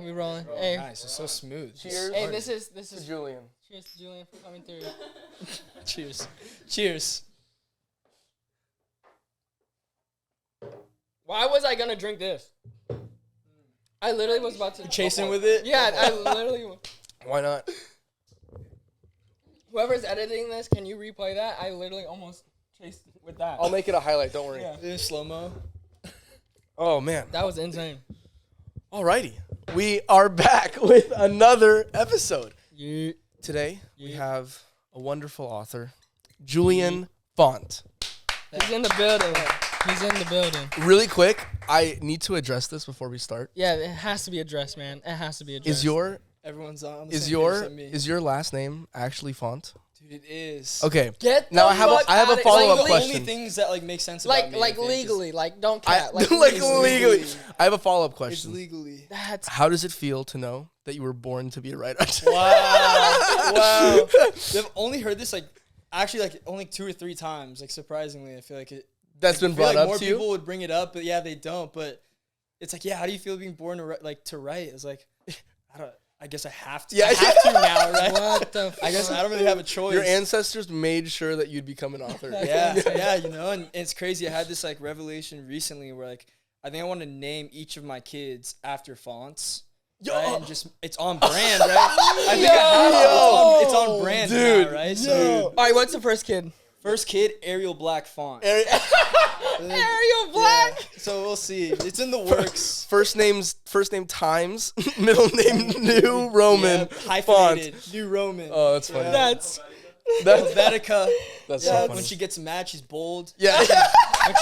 We rolling. Hey, Nice. It's so smooth. Cheers. hey, this is Julian. cheers to Julian for coming through. Cheers. Cheers. Why was I gonna drink this? I literally was about to Chasing with it? Yeah, I literally. Why not? Whoever's editing this, can you replay that? I literally almost chased with that. I'll make it a highlight. Don't worry. Yeah. In slow-mo. Oh, man. That was insane. Alrighty. We are back with another episode. Yeah. Today, we Yeah. have a wonderful author, Julian Font. He's in the building. He's in the building. Really quick, I need to address this before we start. Yeah, it has to be addressed, man. It has to be addressed. Everyone's on the Is same your page except me. is your last name actually Font? Dude, it is. Okay. Get Now the I have fuck a outta- follow-up Like, the only question. things that like make sense about me. I like think, is- legally, like don't I cat. Like legally. I have a follow-up It's question. legally. That's How does it feel to know that you were born to be a writer? Wow. I've only heard this only 2 or 3 times. Like surprisingly, I feel like it. That's been I feel brought like up more to you? people would bring it up, but yeah, they don't. But it's like, yeah, how do you feel being born to write? It's like, I guess I have to. Yeah, I have to now, right? what the fuck? I guess I don't really have a choice. Your ancestors made sure that you'd become an author. yeah, and it's crazy. I had this like revelation recently where like I think I want to name each of my kids after fonts. Right? And just it's on brand, right? I think I have to. It's on brand dude, now, right? dude. So All right, what's the first kid? first kid, Arial Black font. Ariel Black. Yeah, so we'll see. It's in the works. First name Times, middle name New Roman Yeah, font. hyphenated. New Roman. Oh, that's funny. That's Helvetica. That's Yeah, so funny. when she gets mad, she's bold. Yeah. When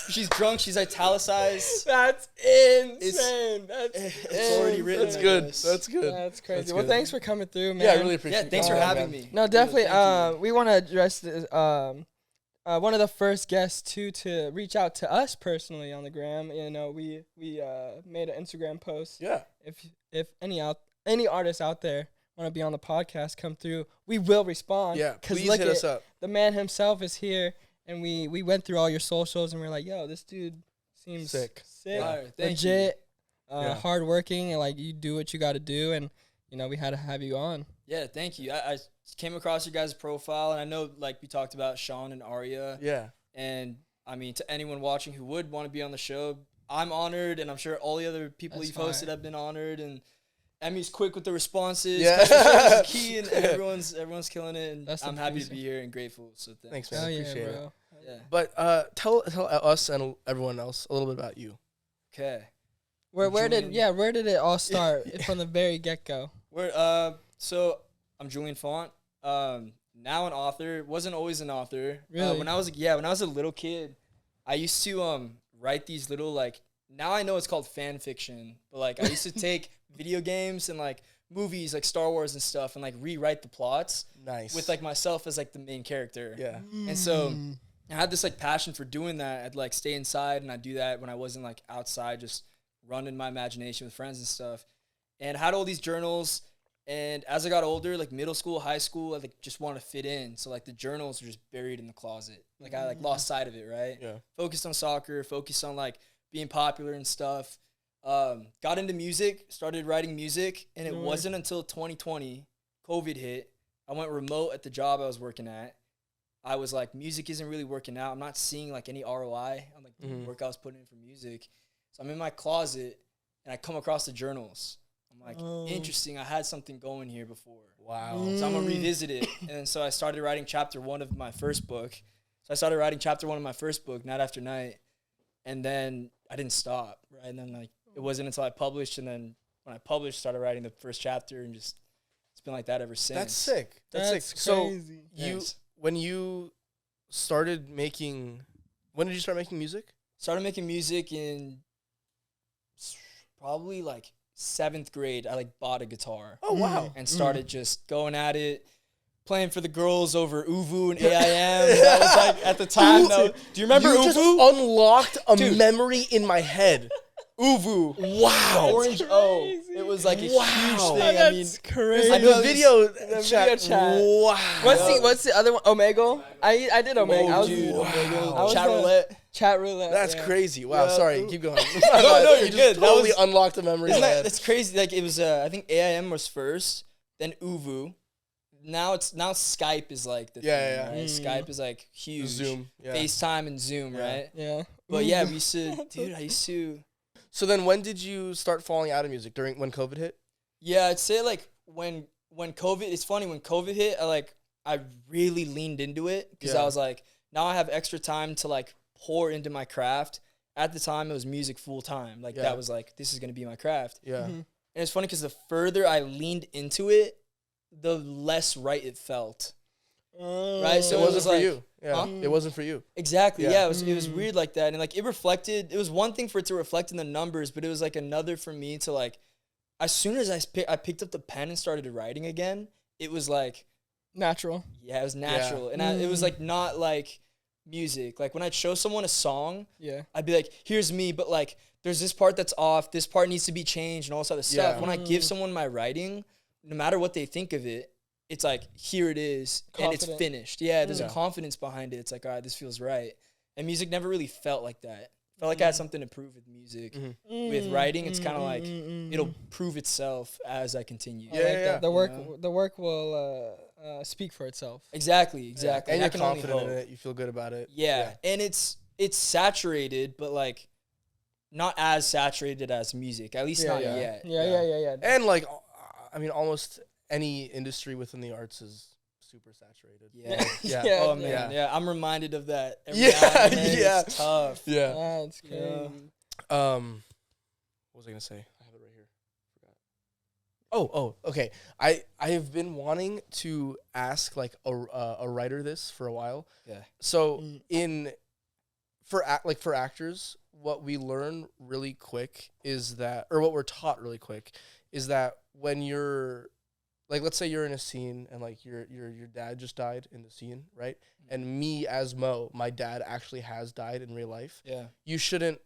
she's drunk, she's italicized. that's insane. It's already written. That's I good. guess. That's good. That's crazy. That's well, good. thanks for coming through, man. Yeah, I really appreciate Yeah, thanks for it. having me. No, definitely. Thank you. We want to address this. One of the first guests to reach out to us personally on the gram. You know, we made an Instagram post. Yeah. If any artists out there want to be on the podcast, come through. We will respond. Yeah, 'Cause please look hit at- us up. The man himself is here, and we went through all your socials, and we're like, yo, this dude seems Sick. Alright, thank you. legit, Yeah. hardworking, and like you do what you got to do, and you know we had to have you on. Yeah, thank you. I came across your guys' profile, and I know like we talked about Sean and Arya. Yeah. And I mean, to anyone watching who would want to be on the show, I'm honored, and I'm sure all the other people That's you've hosted fine. have been honored. And Emmy's quick with the responses. Yeah. Customer service is key, and everyone's killing it. And That's the I'm happy to producer. be here and grateful. So Thanks, thanks. man. Hell yeah, Appreciate it. bro. Yeah. But tell us and everyone else a little bit about you. Okay. Where Julian. did it all start from the very get go? So I'm Julian Font. Now an author. Wasn't always an author. Really? When I was a little kid, I used to write these little like, now I know it's called fan fiction, but like I used to take video games and like movies like Star Wars and stuff and like rewrite the plots Nice. with like myself as like the main character. Yeah. And so I had this like passion for doing that. I'd like stay inside and I'd do that when I wasn't like outside, just running my imagination with friends and stuff. And I had all these journals. And as I got older, like middle school, high school, I like just wanted to fit in. So like the journals were just buried in the closet. Like I like lost sight of it, right? Yeah. Focused on soccer, focused on like being popular and stuff. Got into music, started writing music, and it wasn't until 2020, COVID hit. I went remote at the job I was working at. I was like, music isn't really working out. I'm not seeing like any ROI on like the work I was putting in for music. So I'm in my closet and I come across the journals. I'm like, interesting. I had something going here before. Wow. So I'm gonna revisit it. And so I started writing chapter 1 of my first book. So I started writing chapter 1 of my first book, Night After Night. And then I didn't stop, right? And then like it wasn't until I published, and then when I published, started writing the first chapter, and just it's been like that ever since. That's sick. That's sick. crazy. So when you started making, when did you start making music? Started making music in probably like 7th grade. I like bought a guitar. Oh wow. And started just going at it, playing for the girls over Uvu and AIM. That was like at the time though. Do you remember You Uvu? just unlocked a Dude. memory in my head. Uvu. Wow. Orange O. It was like a huge Wow. thing. I mean, crazy. I know The this- video the chat. video chat. Wow. What's the other one? Omegle. I did Omegle. I was dude, Wow. I was chat the- roulette. chat roulette. That's yeah. crazy. Wow. Yeah. Sorry. Keep going. no, you're You just good. That Totally was- unlocked the memory. Isn't in my that head. that's crazy? Like it was, I think AIM was first, then Uvu. Now Skype is like the Yeah, thing, right? Skype is like huge. Zoom. Yeah. FaceTime and Zoom, Yeah. right? Yeah. But yeah, we used to, dude. I used to. So then, when did you start falling out of music? When COVID hit? Yeah, I'd say like when COVID. It's funny when COVID hit. I really leaned into it because Yeah. I was like, now I have extra time to like pour into my craft. At the time, it was music full time. Like Yeah. that was like, this is gonna be my craft. Yeah. And it's funny because the further I leaned into it, the less right it felt. Right, so it it wasn't was for like- you. Yeah. Huh? It wasn't for you. Exactly. Yeah. Yeah, it was weird like that, and like it reflected. It was one thing for it to reflect in the numbers, but it was like another for me to like. As soon as I picked up the pen and started writing again, it was like, Natural. yeah, it was natural, and it was like not like music. Like when I'd show someone a song, Yeah. I'd be like, here's me, but like there's this part that's off, this part needs to be changed, and all this other stuff. Yeah. When I give someone my writing, no matter what they think of it, it's like, here it is, and it's Confident. finished. Yeah, there's Yeah. a confidence behind it. It's like, all right, this feels right. And music never really felt like that. Felt like I had something to prove with music. With writing, it's kind of like, it'll prove itself as I continue. I Yeah, like yeah, that. The you work know? the work will speak for itself. Exactly. And I you're can only confident in hope. it. You feel good about it. Yeah. And it's saturated, but like not as saturated as music. At least Yeah, not yeah. yet. Yeah. And like, I mean, almost any industry within the arts is super saturated. Yeah. Yeah. Yeah. Oh man, yeah. I'm reminded of that. Every Yeah, now and then. yeah. It's tough. Yeah. That's Yeah. crazy. What was I gonna say? I have it right here. Forgot. Oh, okay. I have been wanting to ask like a writer this for a while. Yeah. So for actors, what we learn really quick is that, or what we're taught really quick is that when you're like, let's say you're in a scene and like your dad just died in the scene, right? And me as Mo, my dad actually has died in real life. Yeah. You shouldn't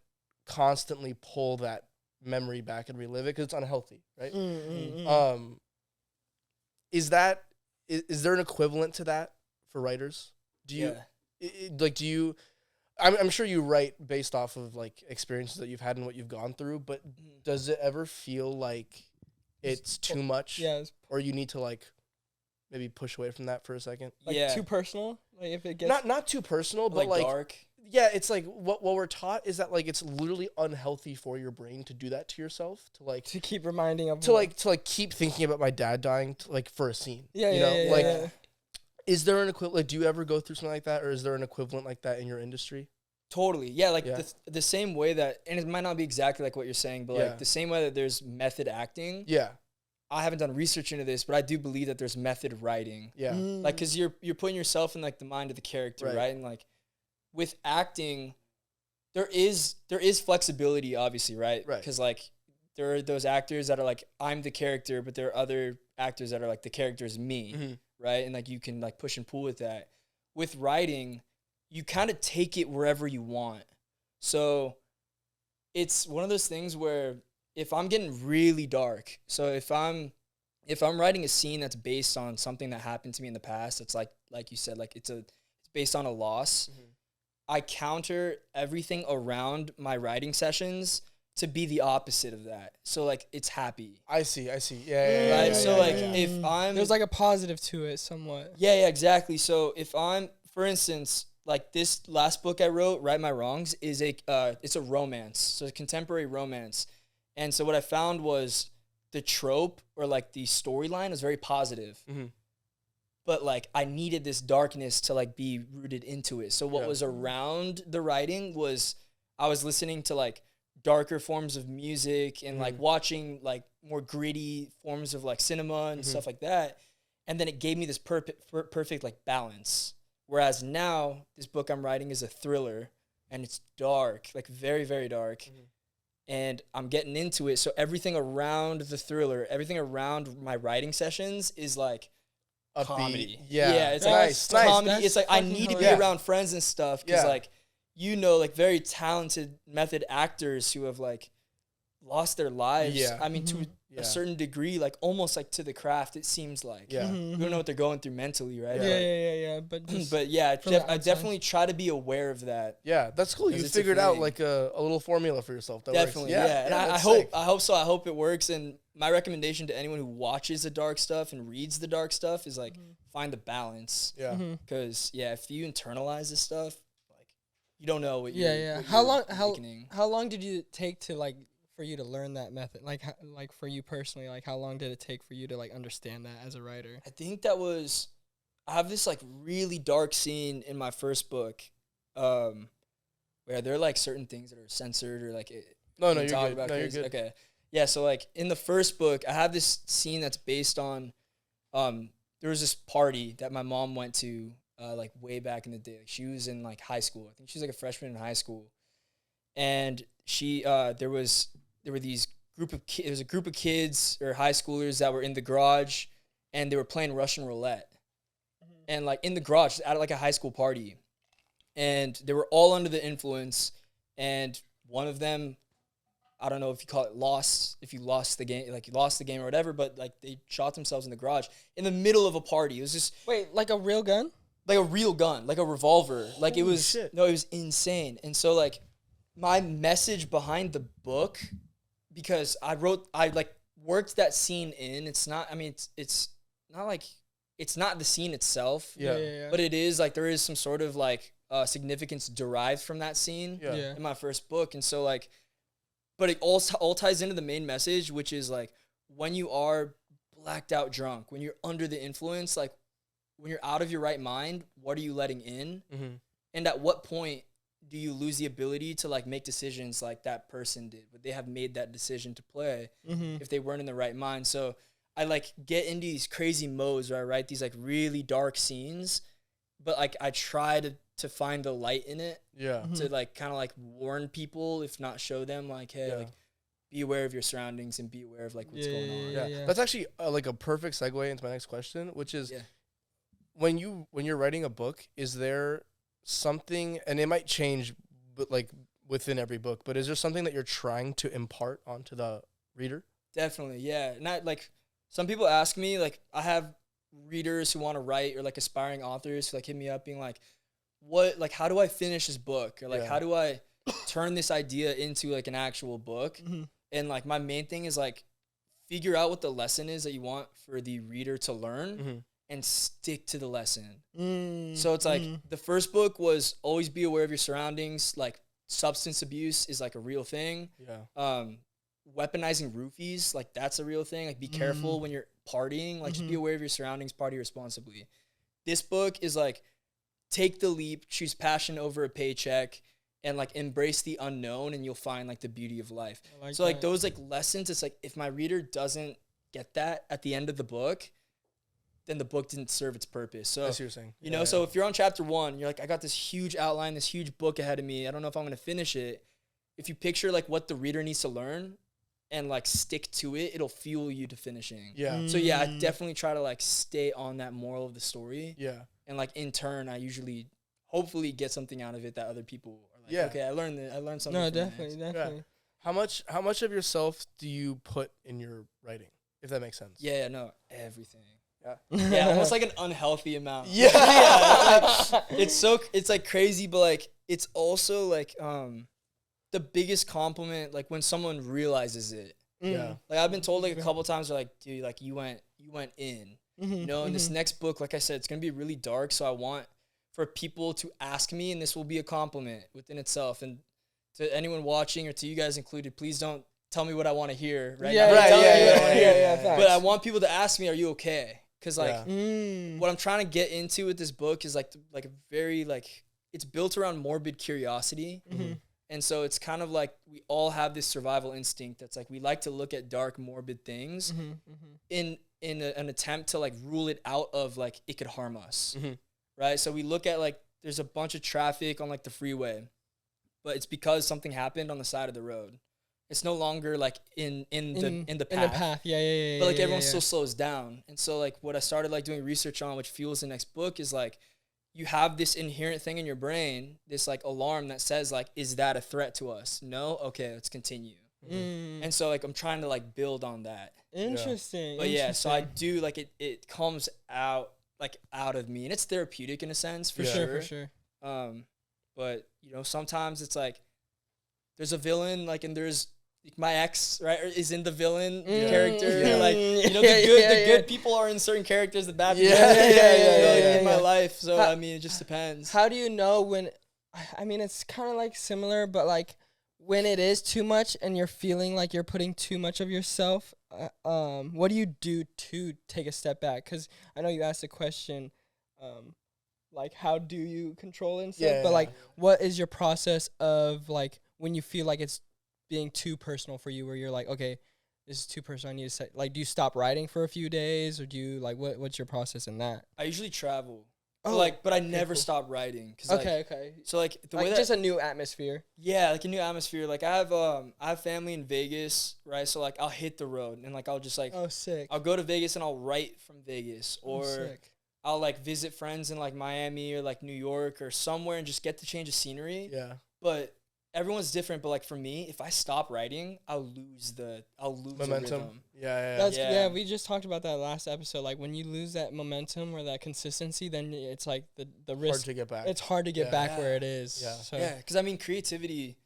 constantly pull that memory back and relive it because it's unhealthy, right? Is there an equivalent to that for writers? Do you do you? I'm sure you write based off of like experiences that you've had and what you've gone through, but does it ever feel like it's too much? Yeah. It's Or you need to like maybe push away from that for a second? like Yeah. too personal. Like if it gets Not too personal, but Like like dark. yeah, it's like what we're taught is that like it's literally unhealthy for your brain to do that to yourself, to like to keep reminding of to like keep thinking about my dad dying like for a scene. Yeah, you yeah, know, yeah, like yeah. is there an equivalent? Like, do you ever go through something like that, or is there an equivalent like that in your industry? Totally. Yeah, like Yeah. the same way that, and it might not be exactly like what you're saying, but Yeah. like the same way that there's method acting. Yeah, I haven't done research into this, but I do believe that there's method writing. yeah, Like, cause you're putting yourself in like the mind of the character, Right. right? And like with acting, there is flexibility, obviously, right? Right. Cause like there are those actors that are like, I'm the character, but there are other actors that are like, the character is me, Mhm. right? And like you can like push and pull with that. With writing, you kind of take it wherever you want. So it's one of those things where if I'm getting really dark, so if I'm writing a scene that's based on something that happened to me in the past, it's like you said, like it's based on a loss. I counter everything around my writing sessions to be the opposite of that. So like it's happy. I see. Yeah, Right. yeah, So yeah, like yeah. if I'm There's like a positive to it somewhat. yeah, exactly. So if I'm, for instance, like this last book I wrote, Right My Wrongs, is it's a romance. So it's a contemporary romance. And so what I found was the trope or like the storyline is very positive. Mhm. But like I needed this darkness to like be rooted into it. So what Yeah. was around the writing was I was listening to like darker forms of music and like watching like more gritty forms of like cinema and stuff like that. And then it gave me this perfect like balance. Whereas now this book I'm writing is a thriller and it's dark, like very, very dark. And I'm getting into it. So everything around the thriller, everything around my writing sessions is like Upbeat. comedy. Yeah, it's nice, like nice. comedy. That's It's like I fucking need to be hilarious. around friends and stuff because Yeah. like, you know, like very talented method actors who have like lost their lives. Yeah. I mean, to a certain degree, like almost like to the craft, it seems like. Yeah. You don't know what they're going through mentally, right? Yeah. But But yeah, from the I outside. definitely try to be aware of that. Yeah, that's cool. You 'Cause it's a figured out thing. like a little formula for yourself. That Definitely, works. yeah. And I that's hope sick. I hope so. I hope it works. And my recommendation to anyone who watches the dark stuff and reads the dark stuff is like find the balance. Yeah. Because if you internalize this stuff, like you don't know what Yeah. what How you're awakening. how long did you take to like for you to learn that method? Like for you personally, like how long did it take for you to like understand that as a writer? I think that was I have this like really dark scene in my first book, where there are like certain things that are censored or like No, can you're talk good. about No, you're crazy- good. Okay. Yeah, so like in the first book, I have this scene that's based on there was this party that my mom went to like way back in the day. Like, she was in like high school. I think she was like a freshman in high school. And she there were these it was a group of kids or high schoolers that were in the garage and they were playing Russian roulette. And like in the garage at like a high school party. And they were all under the influence and one of them, I don't know if you call it lost, if you lost the game, like you lost the game or whatever, but like they shot themselves in the garage in the middle of a party. It was just Wait, like a real gun? like a real gun, like a revolver. Like it Holy was, shit. no, it was insane. And so like my message behind the book, because I like worked that scene in, it's not, I mean, it's not like, it's not the scene itself, Yeah. but it is like, there is some sort of like significance derived from that scene Yeah. in my first book. And so like, but it all ties into the main message, which is like when you are blacked out drunk, when you're under the influence, like when you're out of your right mind, what are you letting in? Mm-hmm. And at what point do you lose the ability to like make decisions like that person did? Would they have made that decision to play if they weren't in the right mind? So I like get into these crazy modes where I write these like really dark scenes, but like I try to find the light in it. Yeah. To like kind of like warn people, if not show them like, hey, like be aware of your surroundings and be aware of like what's going on. Yeah. That's actually like a perfect segue into my next question, which is when you're writing a book, is there something, and it might change, but like within every book, but is there something that you're trying to impart onto the reader? Definitely, yeah. Not like some people ask me, like I have readers who want to write or like aspiring authors who like hit me up being like, how do I finish this book? Or like, how do I turn this idea into like an actual book? And like my main thing is like figure out what the lesson is that you want for the reader to learn and stick to the lesson. So it's like the first book was always be aware of your surroundings. Like substance abuse is like a real thing. Weaponizing roofies, like that's a real thing. Like be careful when you're partying. Like just be aware of your surroundings, party responsibly. This book is like take the leap, choose passion over a paycheck, and like embrace the unknown, and you'll find like the beauty of life. So like those like lessons, it's like if my reader doesn't get that at the end of the book, then the book didn't serve its purpose. So That's what you're saying. you know, so if you're on chapter 1, you're like, I got this huge outline, this huge book ahead of me. I don't know if I'm gonna finish it. If you picture like what the reader needs to learn and like stick to it, it'll fuel you to finishing. Yeah. So yeah, I definitely try to like stay on that moral of the story. Yeah. And like in turn, I usually hopefully get something out of it that other people are like, okay, I learned something. No, from definitely, this. definitely. How much of yourself do you put in your writing, if that makes sense? Yeah, no, everything. Yeah. Yeah, almost like an unhealthy amount. Yeah. It's like crazy, but like it's also like the biggest compliment like when someone realizes it. Yeah. Like I've been told like a couple times, they're like, dude, like you went in. You know, and this next book, like I said, it's gonna be really dark. So I want for people to ask me, and this will be a compliment within itself. And to anyone watching or to you guys included, please don't tell me what I want to hear. Right? Yeah, now. right. Tell me what I Yeah, wanna hear. facts. But I want people to ask me, are you okay? Because like Yeah. what I'm trying to get into with this book is like a very like it's built around morbid curiosity. And so it's kind of like we all have this survival instinct that's like we like to look at dark, morbid things in an attempt to like rule it out of like it could harm us, right? So we look at like there's a bunch of traffic on like the freeway, but it's because something happened on the side of the road. It's no longer like in the path. In the path, yeah. But like yeah, everyone yeah. still slows down. And so like what I started like doing research on, which fuels the next book, is like you have this inherent thing in your brain, this like alarm that says like, is that a threat to us? No? Okay, let's continue. And so like I'm trying to like build on that. Interesting. But yeah, so I do like it comes out like out of me, and it's therapeutic in a sense for sure. For sure. But you know, sometimes it's like there's a villain, like, and there's like, my ex, right, is in the villain character. Like, you know, the good people are in certain characters, the bad people in my life. So I mean, it just depends. How do you know when? I mean, it's kind of like similar, but like when it is too much and you're feeling like you're putting too much of yourself, what do you do to take a step back? Because I know you asked a question, like how do you control and stuff, but like what is your process of like when you feel like it's being too personal for you, where you're like, okay, this is too personal, I need to say, like, do you stop writing for a few days, or do you like what's your process in that? I usually travel. But I never stop writing. Cause Okay. So like the like way just a new atmosphere. Yeah, like a new atmosphere. Like I have family in Vegas, right? So like I'll hit the road and like I'll just like Sick. I'll go to Vegas and I'll write from Vegas, or Sick. I'll like visit friends in like Miami or like New York or somewhere and just get to change the scenery. Yeah. But everyone's different. But like for me, if I stop writing, I'll lose Momentum. the rhythm. Yeah. We just talked about that last episode. Like when you lose that momentum or that consistency, then it's like the risk. Hard to get back. It's hard to get back where it is. Yeah. So. Yeah, because I mean creativity.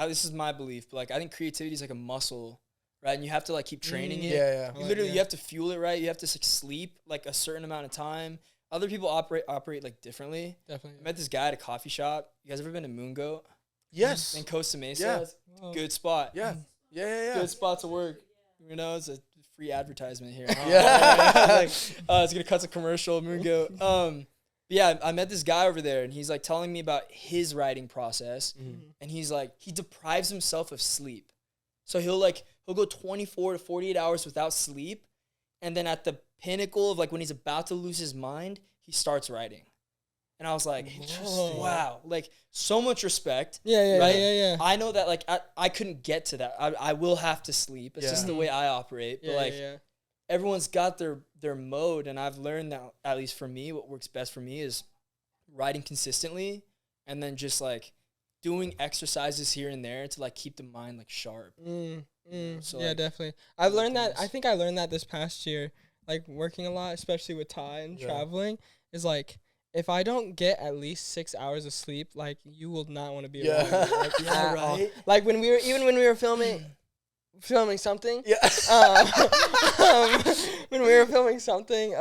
This is my belief, but like I think creativity is like a muscle, right? And you have to like keep training it. Yeah. You have to fuel it, right? You have to like sleep like a certain amount of time. Other people operate like differently. Definitely. I met this guy at a coffee shop. You guys ever been to Moon Goat? Yes. In Costa Mesa. Yeah. Oh. Good spot. Yeah. Good spot to work. You know, it's a free advertisement here. Yeah. It's gonna cut a commercial. Moon Goat. Yeah, I met this guy over there, and he's like telling me about his writing process, and he's like he deprives himself of sleep, so he'll go 24 to 48 hours without sleep, and then at the pinnacle of like when he's about to lose his mind, he starts writing. And I was like, wow, like so much respect. Yeah. I know that like I couldn't get to that. I will have to sleep. It's just the way I operate. But everyone's got their mode, and I've learned that, at least for me, what works best for me is writing consistently, and then just like doing exercises here and there to like keep the mind like sharp. So, yeah, definitely. I've learned that. I think I learned that this past year, like working a lot, especially with Ty and traveling, is like, if I don't get at least 6 hours of sleep, like you will not want to be around me. Like, right. Like when we were filming something. Yeah. When we were filming something,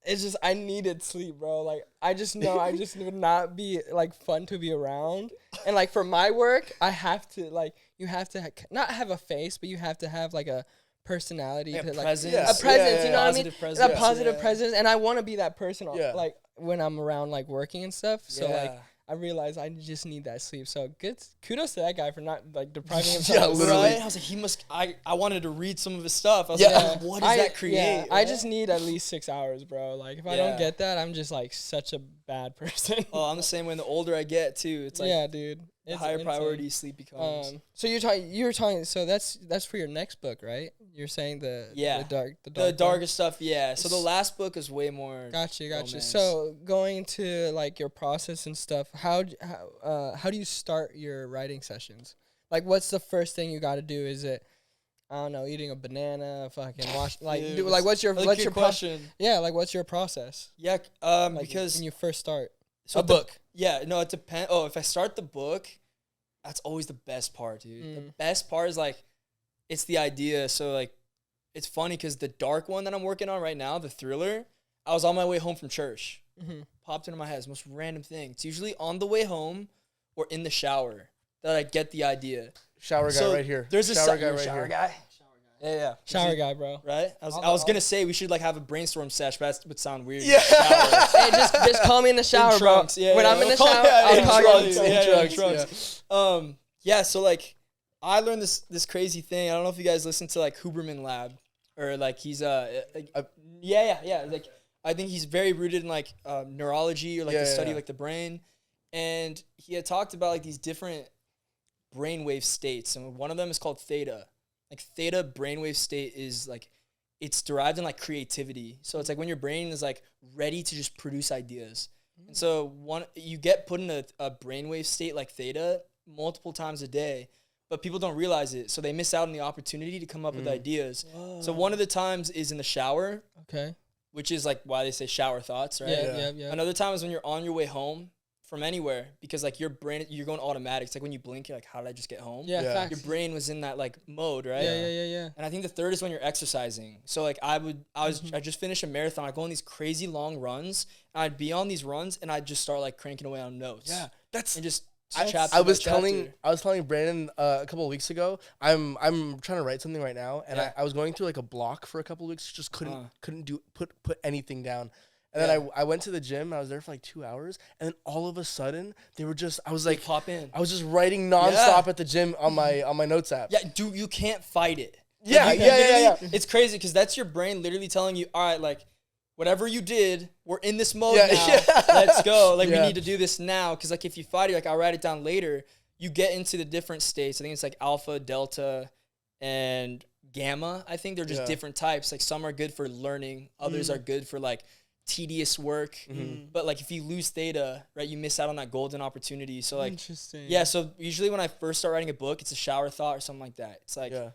it's just I needed sleep, bro. Like I just know I just would not be like fun to be around. And like for my work, I have to like you have to not have a face, but you have to have like a personality to like presence. A presence, you know what I mean? Presence. A positive presence, and I want to be that person like when I'm around like working and stuff. So like I realized I just need that sleep. So kudos to that guy for not like depriving himself. Yeah, literally. I was like, I wanted to read some of his stuff. I was like, what does that create? Yeah, I just need at least 6 hours, bro. Like if I don't get that, I'm just like such a bad person. Oh, I'm the same way. The older I get too, it's like dude. The higher priority sleep becomes. So you were talking. So that's for your next book, right? You're saying the darkest stuff. Yeah. So the last book is way more. Gotcha. So going to like your process and stuff. How do you start your writing sessions? Like, what's the first thing you got to do? Is it, I don't know, eating a banana, fucking wash, like, Dude, do, like what's your question? Yeah, like what's your process? Yeah. Like because when you first start a book. Yeah. No, it depends. Oh, if I start the book, that's always the best part, dude. The best part is like, it's the idea. So like, it's funny because the dark one that I'm working on right now, the thriller, I was on my way home from church. Popped into my head. It's the most random thing. It's usually on the way home or in the shower that I get the idea. Shower guy right here. There's a shower guy right shower here. guy. Yeah. Shower guy, bro. Right? I was gonna say we should like have a brainstorm sesh, but that would sound weird. Yeah. Hey, just call me in the shower, in trunks. bro. Yeah, when I'm in the shower, I'll call you. In trunks. Yeah. So like, I learned this crazy thing. I don't know if you guys listen to like Huberman Lab or like he's Like, I think he's very rooted in like neurology or like the study of like the brain, and he had talked about like these different brainwave states, and one of them is called theta. Like theta brainwave state is like it's derived in like creativity. So it's like when your brain is like ready to just produce ideas. And so you get put in a brainwave state like theta multiple times a day, but people don't realize it. So they miss out on the opportunity to come up with ideas. Whoa. So one of the times is in the shower, Okay. which is like why they say shower thoughts, right? Yeah. Another time is when you're on your way home from anywhere, because like your brain, you're going automatic. It's like when you blink, you're like, how did I just get home? Yeah, Yeah. facts. Your brain was in that like mode, right? Yeah. And I think the third is when you're exercising. So like I just finished a marathon. I go on these crazy long runs. And I'd be on these runs and I'd just start like cranking away on notes. Yeah, that's And just I chapter was by telling chapter. Brandon a couple of weeks ago. I'm trying to write something right now, and Yeah. I was going through like a block for a couple of weeks. Just couldn't put anything down. And Yeah. then I went to the gym. I was there for like 2 hours, and then all of a sudden they were just I was like Pop in. I was just writing nonstop at the gym on my notes app. Yeah, dude, you can't fight it. Yeah, Like, you yeah. literally- It's crazy because that's your brain literally telling you, all right, like, whatever you did, we're in this mode Yeah, now. yeah. Let's go. Like, Yeah. we need to do this now. Because, like, if you fight it, like, I'll write it down later. You get into the different states. I think it's like alpha, delta, and gamma. I think they're just Yeah. different types. Like, some are good for learning. Others are good for, like, tedious work. But, like, if you lose theta, right, you miss out on that golden opportunity. So, like, Interesting. yeah, so usually when I first start writing a book, it's a shower thought or something like that. It's like, Yeah.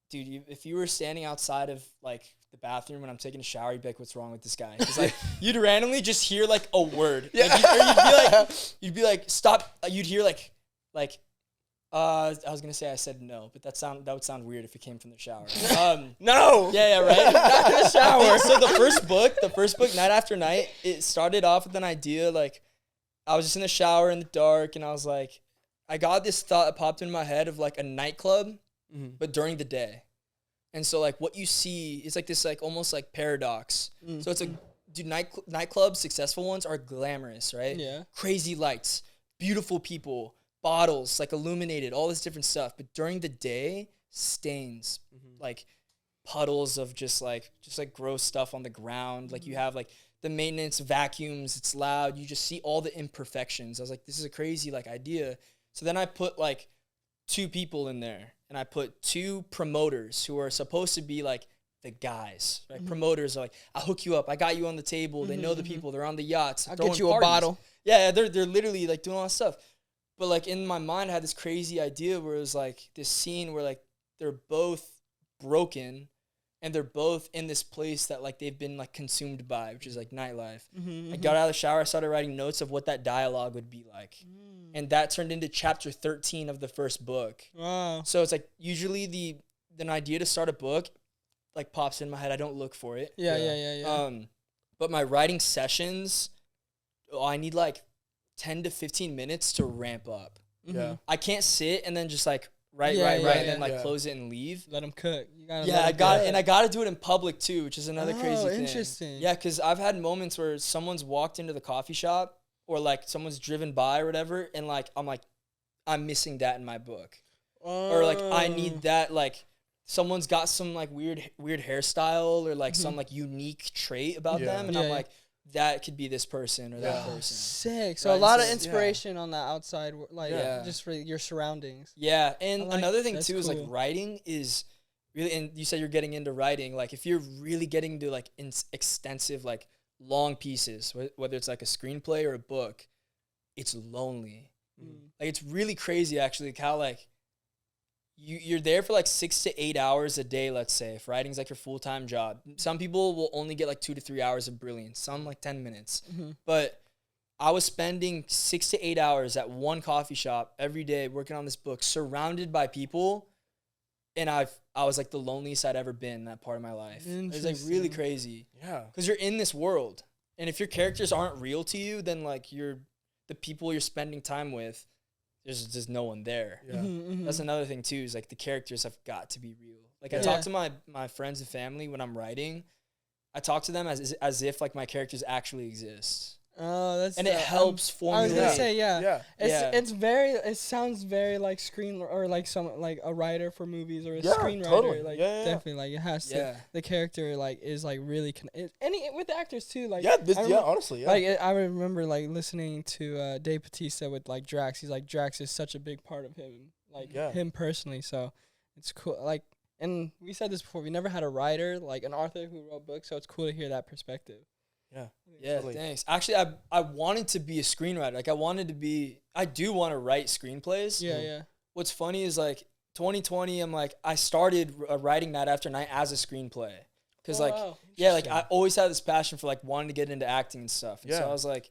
dude, if you were standing outside of like the bathroom when I'm taking a shower, you'd be like, "What's wrong with this guy?" Because like you'd randomly just hear like a word, Yeah. like, you'd be like, "Stop!" You'd hear like, I was gonna say I said no, but that would sound weird if it came from the shower. No. Yeah, right. Not in the shower. So the first book, Night After Night, it started off with an idea like I was just in the shower in the dark, and I was like, I got this thought that popped in my head of like a nightclub, but during the day. And so like what you see is like this like almost like paradox. So it's like, dude, nightclubs, successful ones are glamorous, right? Yeah. Crazy lights, beautiful people, bottles, like illuminated, all this different stuff. But during the day, stains, like puddles of just like gross stuff on the ground. Like you have like the maintenance vacuums, it's loud. You just see all the imperfections. I was like, this is a crazy like idea. So then I put like 2 people in there, and I put 2 promoters who are supposed to be like the guys. Right? Promoters are like, I'll hook you up. I got you on the table. They know the people. They're on the yachts. I'll throwing get you a parties. bottle. Yeah, they're literally like doing all that stuff. But like in my mind, I had this crazy idea where it was like this scene where like they're both broken, and they're both in this place that like they've been like consumed by, which is like nightlife. I got out of the shower, I started writing notes of what that dialogue would be like. And that turned into chapter 13 of the first book. Wow. So it's like usually an idea to start a book like pops in my head. I don't look for it. Yeah. But my writing sessions, I need like 10 to 15 minutes to ramp up. Yeah. I can't sit and then just like write, and then like close it and leave. Let them cook. You gotta Yeah, I got to do it in public too, which is another crazy thing. Interesting. Yeah, because I've had moments where someone's walked into the coffee shop or like someone's driven by or whatever, and like I'm missing that in my book, or like I need that, like someone's got some like weird hairstyle or like some like unique trait about them, and I'm like, that could be this person or that person. Sick. So Right, a lot so- of inspiration on the outside, like Yeah. just for your surroundings. Yeah, and like- another thing that's too is like cool. writing is really, and you said you're getting into writing, like if you're really getting into like extensive like long pieces, whether it's like a screenplay or a book, it's lonely. Like it's really crazy actually, like how like you're there for like 6 to 8 hours a day, let's say, if writing's like your full-time job. Some people will only get like 2 to 3 hours of brilliance, some like 10 minutes. But I was spending 6 to 8 hours at one coffee shop every day working on this book, surrounded by people, and I was like the loneliest I'd ever been in that part of my life. It was like really crazy. Yeah. Because you're in this world, and if your characters aren't real to you, then like the people you're spending time with, there's just no one there. Yeah. That's another thing too, is like the characters have got to be real. Like I Yeah. talk to my friends and family when I'm writing. I talk to them as if like my characters actually exist. Oh, that's And it helps I was formulate. gonna say Yeah. it sounds very like screen or like some like a writer for movies or a Yeah, screenwriter. totally. Like Yeah. definitely like it has to. Yeah. The character like is like really with the actors too. Like Yeah. I remember- Honestly. Yeah. Like I remember like listening to Dave Bautista with like Drax. He's like Drax is such a big part of him, like him personally. So it's cool. Like, and we said this before. We never had a writer like an author who wrote books. So it's cool to hear that perspective. Yeah, Totally. thanks. Actually, I wanted to be a screenwriter. Like I do want to write screenplays. Yeah, yeah. what's funny is like 2020. I'm like I started writing Night After Night as a screenplay because like I always had this passion for like wanting to get into acting and stuff. And so I was like,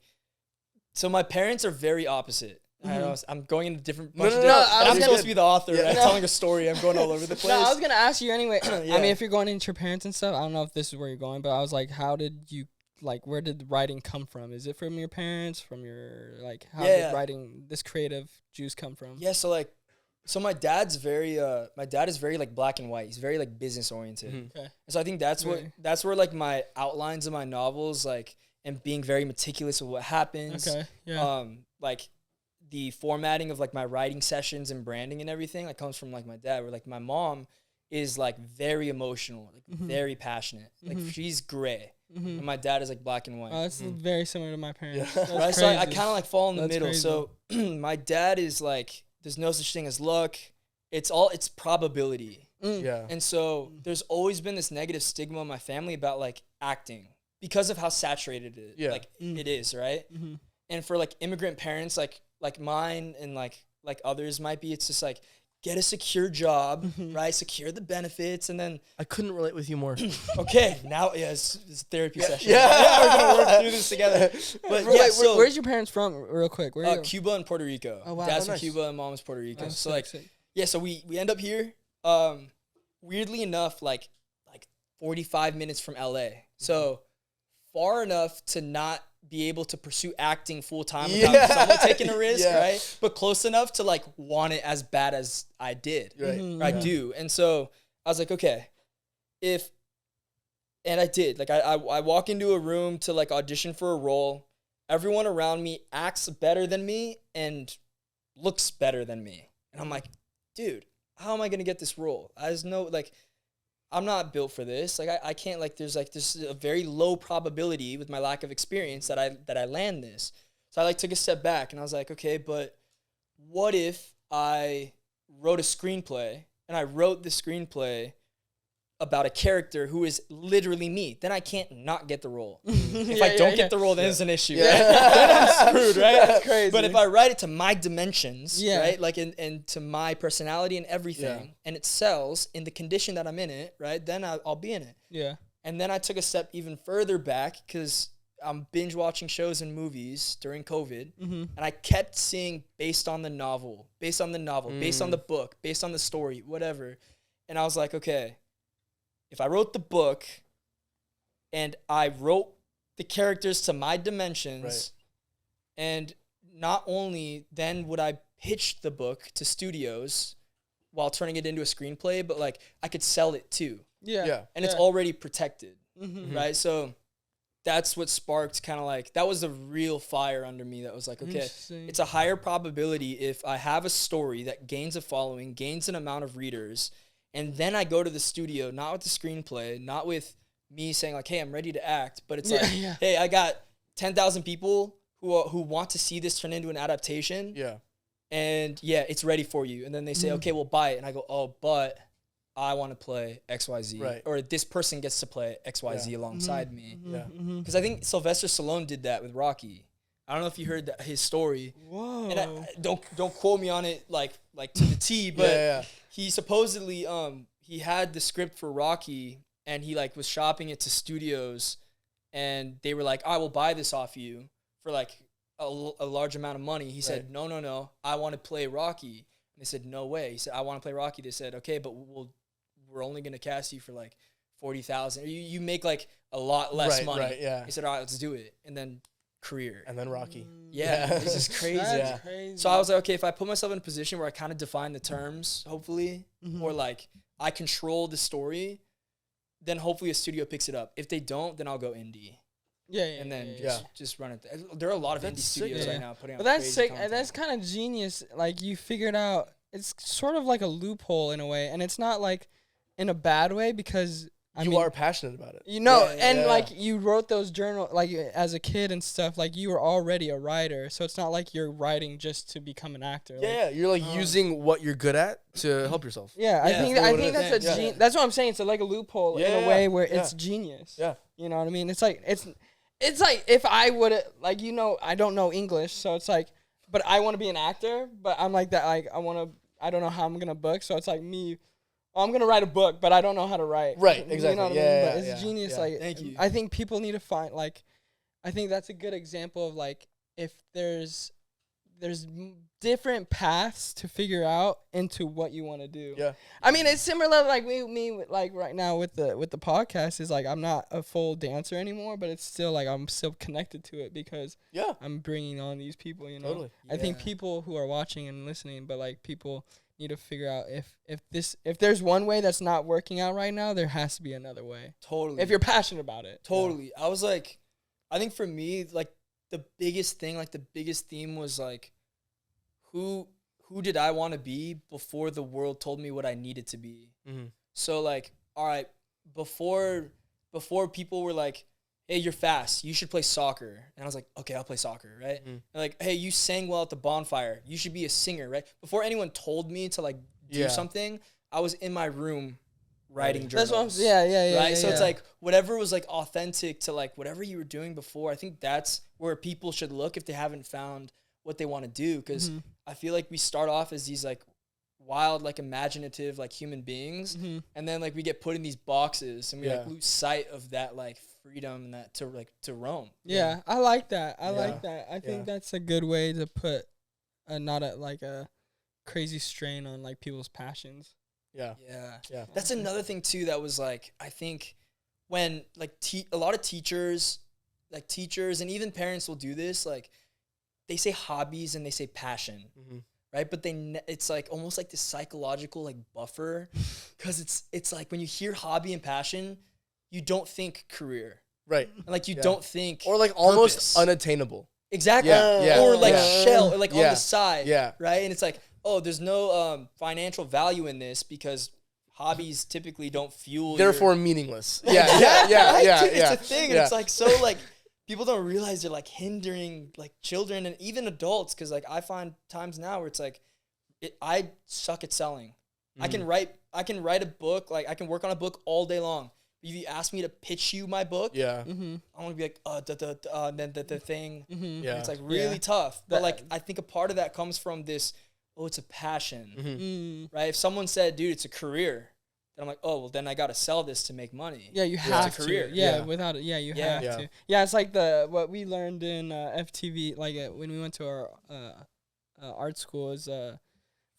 so my parents are very opposite. I'm going into different. I'm supposed to be the author. I'm telling a story. I'm going all over the place. No, I was gonna ask you anyway. I mean, if you're going into your parents and stuff, I don't know if this is where you're going, but I was like, how did you like? Where did the writing come from? Is it from your parents? From your like? How did writing this creative juice come from? Yeah. So my dad's very like black and white. He's very like business oriented. Mm-hmm. Okay. And so I think that's where like my outlines of my novels like and being very meticulous with what happens. Okay. Yeah. Like the formatting of like my writing sessions and branding and everything like comes from like my dad. Where like my mom is like very emotional, like very passionate. Like she's gray. And my dad is like black and white. Oh, that's very similar to my parents. Yeah. Right. So I kind of like fall in the middle. Crazy. So my dad is like, there's no such thing as luck. It's probability. Yeah. And so there's always been this negative stigma in my family about like acting because of how saturated it is, right? Mm-hmm. And for like immigrant parents, like mine and like others might be, it's just like get a secure job, right? Secure the benefits, and then I couldn't relate with you more. Okay, now it's a therapy session. Yeah, we're gonna work through this together. But where's your parents from, real quick? Where Cuba and Puerto Rico. Oh wow, dad's from Cuba and mom's Puerto Rico. So like, so we end up here. Weirdly enough, like 45 minutes from LA, so far enough to not be able to pursue acting full time without someone taking a risk, right? But close enough to like want it as bad as I did, right? Or I do. And so I was like, okay, and I did. Like I walk into a room to like audition for a role. Everyone around me acts better than me and looks better than me. And I'm like, dude, how am I gonna get this role? There's no like, I'm not built for this. Like I can't like there's a very low probability with my lack of experience that I land this. So I like took a step back and I was like, okay, but what if I wrote a screenplay and I wrote the screenplay about a character who is literally me? Then I can't not get the role. If I don't get the role, then it's an issue. Right? Then I'm screwed, right? That's crazy. But if I write it to my dimensions, right? Like and to my personality and everything, and it sells in the condition that I'm in it, right? Then I'll be in it. Yeah. And then I took a step even further back because I'm binge watching shows and movies during COVID, and I kept seeing based on the novel, based on the book, based on the story, whatever. And I was like, okay, if I wrote the book and I wrote the characters to my dimensions, and not only then would I pitch the book to studios while turning it into a screenplay, but like I could sell it too. Yeah. And it's already protected, right? So that's what sparked kind of like, that was the real fire under me that was like, okay, it's a higher probability if I have a story that gains a following, gains an amount of readers, and then I go to the studio, not with the screenplay, not with me saying like, hey, I'm ready to act, but it's hey, I got 10,000 people who want to see this turn into an adaptation. Yeah. And it's ready for you. And then they say, okay, we'll buy it. And I go, oh, but I want to play XYZ. Right. Or this person gets to play XYZ alongside me. Yeah. Because I think Sylvester Stallone did that with Rocky. I don't know if you heard his story. Whoa. And don't quote me on it like to the T, but he supposedly he had the script for Rocky and he like was shopping it to studios and they were like, I will buy this off you for like a large amount of money. He said, no, I want to play Rocky. And they said, no way. He said, I want to play Rocky. They said, okay, but we're only going to cast you for like 40,000. You make like a lot less money. Right, yeah. He said, all right, let's do it. And then career. And then Rocky. Yeah. This is crazy. That's crazy. So I was like, okay, if I put myself in a position where I kind of define the terms, hopefully, or like I control the story, then hopefully a studio picks it up. If they don't, then I'll go indie. And then just run it. There are a lot of indie studios right now putting out. But that's crazy sick. content. That's kind of genius. Like you figured out. It's sort of like a loophole in a way, and it's not like in a bad way because I mean, are passionate about it. You know, like you wrote those journal like as a kid and stuff. Like you were already a writer, so it's not like you're writing just to become an actor. Like, you're like using what you're good at to help yourself. I think that's that's what I'm saying. It's like a loophole in a way where it's genius. Yeah, you know what I mean. It's like if I would like I don't know English, so it's like, but I want to be an actor, but I'm like that. Like I I don't know how I'm gonna book. So it's like me. Oh, I'm gonna write a book, but I don't know how to write. Right, You exactly. know what I Yeah, mean? yeah, But it's yeah, genius. yeah. Like, Thank you. I think people need to find like, I think that's a good example of like if there's different paths to figure out into what you want to do. Yeah. I mean, it's similar like like right now with the podcast is like I'm not a full dancer anymore, but it's still like I'm still connected to it because Yeah. I'm bringing on these people, you know. Totally. I think Yeah. people who are watching and listening, but like people need to figure out if there's one way that's not working out right now, there has to be another way. Totally. If you're passionate about it. Totally. I was like, I think for me, like the biggest thing, like the biggest theme was like, who did I want to be before the world told me what I needed to be? Mm-hmm. So like, all right, before people were like, hey, you're fast, you should play soccer. And I was like, okay, I'll play soccer, right? Mm-hmm. And like, hey, you sang well at the bonfire, you should be a singer, right? Before anyone told me to like do something, I was in my room writing journals. That's what I'm saying. Yeah. Right? So yeah. it's like whatever was like authentic to like whatever you were doing before, I think that's where people should look if they haven't found what they want to do. Because I feel like we start off as these like wild, like imaginative, like human beings. And then like we get put in these boxes and we like lose sight of that like freedom and that to roam. Yeah, I like that. I like that. I think that's a good way to put not a crazy strain on like people's passions. Yeah. That's another thing too that was like, I think when like a lot of teachers and even parents will do this, like they say hobbies and they say passion, right? But it's like almost like this psychological like buffer, because it's like when you hear hobby and passion, you don't think career, right? And like you don't think or like almost unattainable. Exactly. Or like shell or like on the side, right? And it's like, oh, there's no financial value in this because hobbies typically don't fuel. Therefore, meaningless. Yeah. It's a thing, and it's like so like people don't realize they're like hindering like children and even adults, because like I find times now where it's like I suck at selling. I can write a book, like I can work on a book all day long. If you ask me to pitch you my book, I'm gonna be like, and then the thing. It's like really tough. But like I think a part of that comes from this, it's a passion, right? If someone said, dude, it's a career, then I'm like, oh, well, then I gotta sell this to make money. Yeah, you have it's a career. to. Yeah, without it, you have to. Yeah, it's like what we learned in FTV, like when we went to our art school, is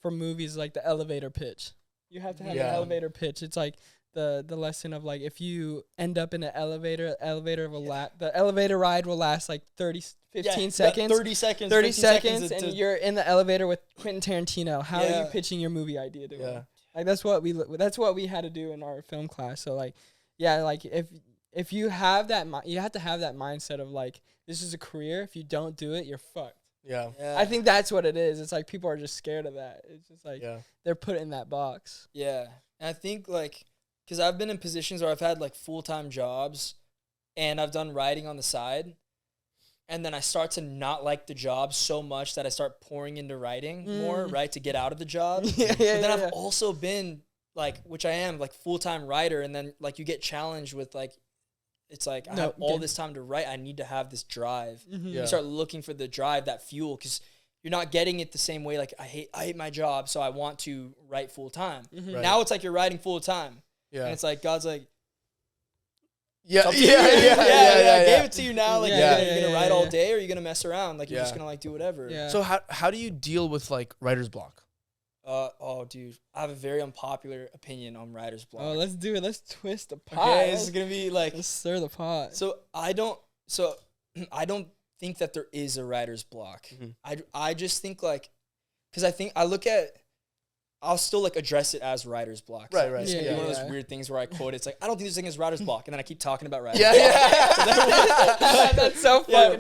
for movies like the elevator pitch. You have to have an elevator pitch. It's like the lesson of like if you end up in an elevator, the elevator ride will last like 15 seconds. 30 seconds. 30 seconds, and you're in the elevator with Quentin Tarantino. How are you pitching your movie idea to him? Like that's what we had to do in our film class. So like, like if you have that, you have to have that mindset of like, this is a career. If you don't do it, you're fucked. Yeah. I think that's what it is. It's like people are just scared of that. It's just like they're put in that box. Yeah. And I think like, because I've been in positions where I've had like full-time jobs and I've done writing on the side. And then I start to not like the job so much that I start pouring into writing more, right, to get out of the job. But then I've also been like, which I am, like full-time writer. And then like you get challenged with like, it's like I have all this time to write. I need to have this drive. You start looking for the drive, that fuel, because you're not getting it the same way. Like I hate my job, so I want to write full-time. Right. Now it's like you're writing full-time. Yeah. And it's like God's like, I gave it to you now. Like you're gonna write all yeah. day, or you're gonna mess around. Like you're just gonna like do whatever. Yeah. So how do you deal with like writer's block? Dude, I have a very unpopular opinion on writer's block. Oh, let's do it. Let's twist the pot. Okay, this is gonna be like, let's stir the pot. So I don't think that there is a writer's block. I just think like, because I'll still like address it as writer's block. Right. It's gonna be one of those weird things where I quote it. It's like, I don't think this thing is writer's block, and then I keep talking about writer's block. That's so funny.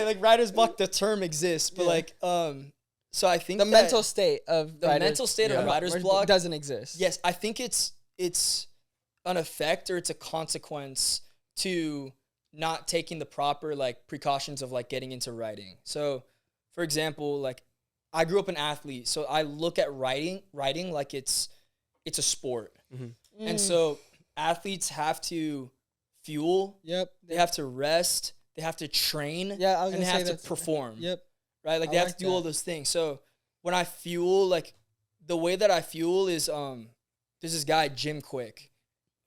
Like writer's block, the term exists, but like so I think the mental state of writer's block doesn't exist. Yes, I think it's an effect, or it's a consequence to not taking the proper like precautions of like getting into writing. So, for example, like I grew up an athlete, so I look at writing like it's a sport. And so athletes have to fuel. Yep. They have to rest. They have to train. Yeah, I was and they gonna say have to perform. Yep. Right? Like they have to do all those things. So when I fuel like the way that I fuel is there's this guy Jim Quick.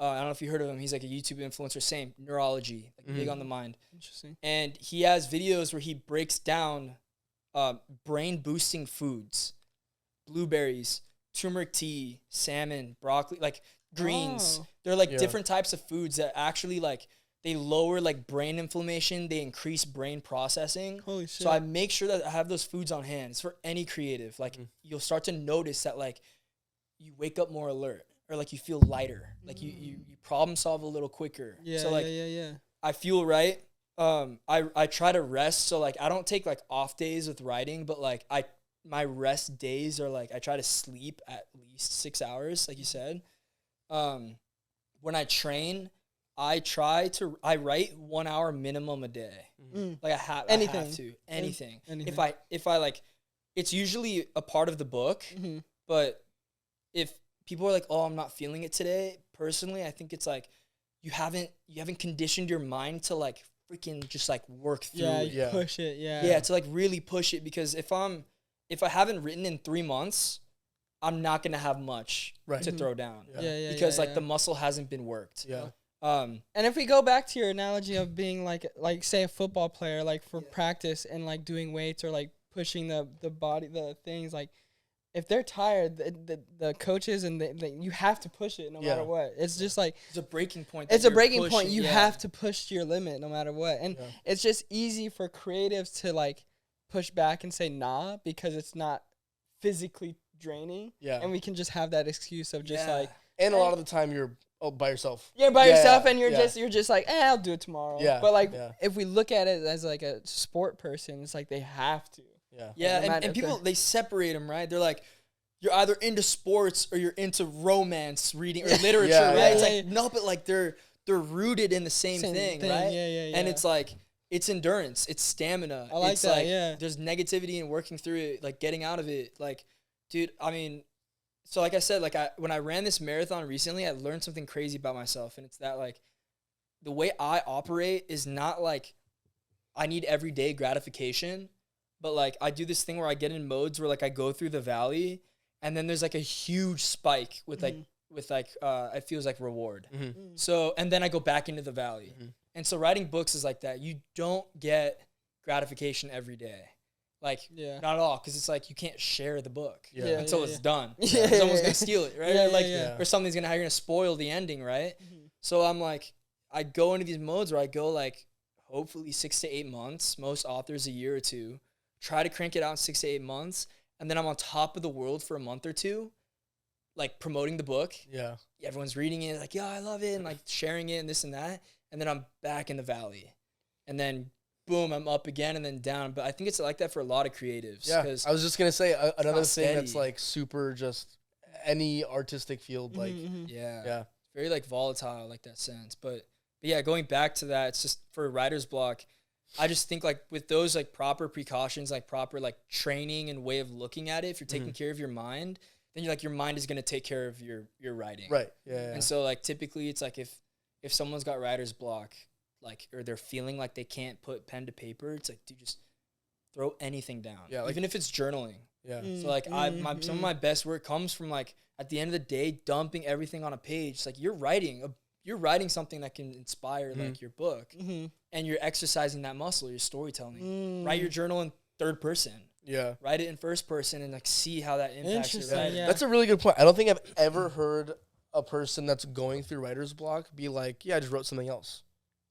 I don't know if you heard of him. He's like a YouTube influencer, same neurology, like big on the mind. Interesting. And he has videos where he breaks down brain boosting foods, blueberries, turmeric tea, salmon, broccoli, like greens. They're like different types of foods that actually like they lower like brain inflammation. They increase brain processing. Holy shit. So I make sure that I have those foods on hand. It's for any creative. Like you'll start to notice that like you wake up more alert or like you feel lighter. Like you problem solve a little quicker. Yeah, so like yeah. I fuel right. I try to rest. So like I don't take like off days with writing, but like my rest days are like I try to sleep at least 6 hours, like you said. When I train, I write 1 hour minimum a day. Like I have to anything. If I like, it's usually a part of the book, but if people are like, oh, I'm not feeling it today, personally, I think it's like you haven't conditioned your mind to like freaking just like work through it. Push it, to like really push it, because if I haven't written in 3 months, I'm not gonna have much to throw down. Because the muscle hasn't been worked. And if we go back to your analogy of being like say a football player, like for practice and like doing weights or like pushing the body, the things, like if they're tired, the coaches and you have to push it no matter what. It's just like it's a breaking point. It's a breaking point. You have to push to your limit no matter what. And it's just easy for creatives to like push back and say nah because it's not physically draining. And we can just have that excuse of just like. And a lot of the time you're by yourself. Yeah, by yourself, and you're just like, I'll do it tomorrow. But like if we look at it as like a sport person, it's like they have to. And people, they separate them, right? They're like, you're either into sports or you're into romance reading or literature, right? It's like, no, but like they're rooted in the same thing, right? And it's like, it's endurance, it's stamina. I like it's that, like, there's negativity and working through it, like getting out of it. Like, dude, I mean, so like I said, like when I ran this marathon recently, I learned something crazy about myself. And it's that like, the way I operate is not like I need everyday gratification. But, like, I do this thing where I get in modes where, like, I go through the valley, and then there's, like, a huge spike with, it feels like reward. So, and then I go back into the valley. And so writing books is like that. You don't get gratification every day. Like, not at all, because it's like you can't share the book until it's done. Someone's going to steal it, right? Or something's going to, how you're going to spoil the ending, right? So I'm like, I go into these modes where I go, like, hopefully 6 to 8 months, most authors a year or two. Try to crank it out in 6 to 8 months, and then I'm on top of the world for a month or two, like promoting the book. Everyone's reading it, like, I love it, and like sharing it and this and that. And then I'm back in the valley. And then boom, I'm up again and then down. But I think it's like that for a lot of creatives. I was just gonna say another thing that's like super just any artistic field, like it's very like volatile, like that sense. But yeah, going back to that, it's just for writer's block. I just think like with those like proper precautions, like proper like training and way of looking at it, if you're taking care of your mind, then you're like your mind is gonna take care of your writing. Right. And so like typically it's like if someone's got writer's block, like, or they're feeling like they can't put pen to paper, it's like, dude, just throw anything down. Like, even if it's journaling. So like some of my best work comes from like at the end of the day dumping everything on a page. It's like you're writing something that can inspire like your book, and you're exercising that muscle, your storytelling. Write your journal in third person. Write it in first person and like see how that impacts your writing. That's a really good point. I don't think I've ever heard a person that's going through writer's block be like, I just wrote something else.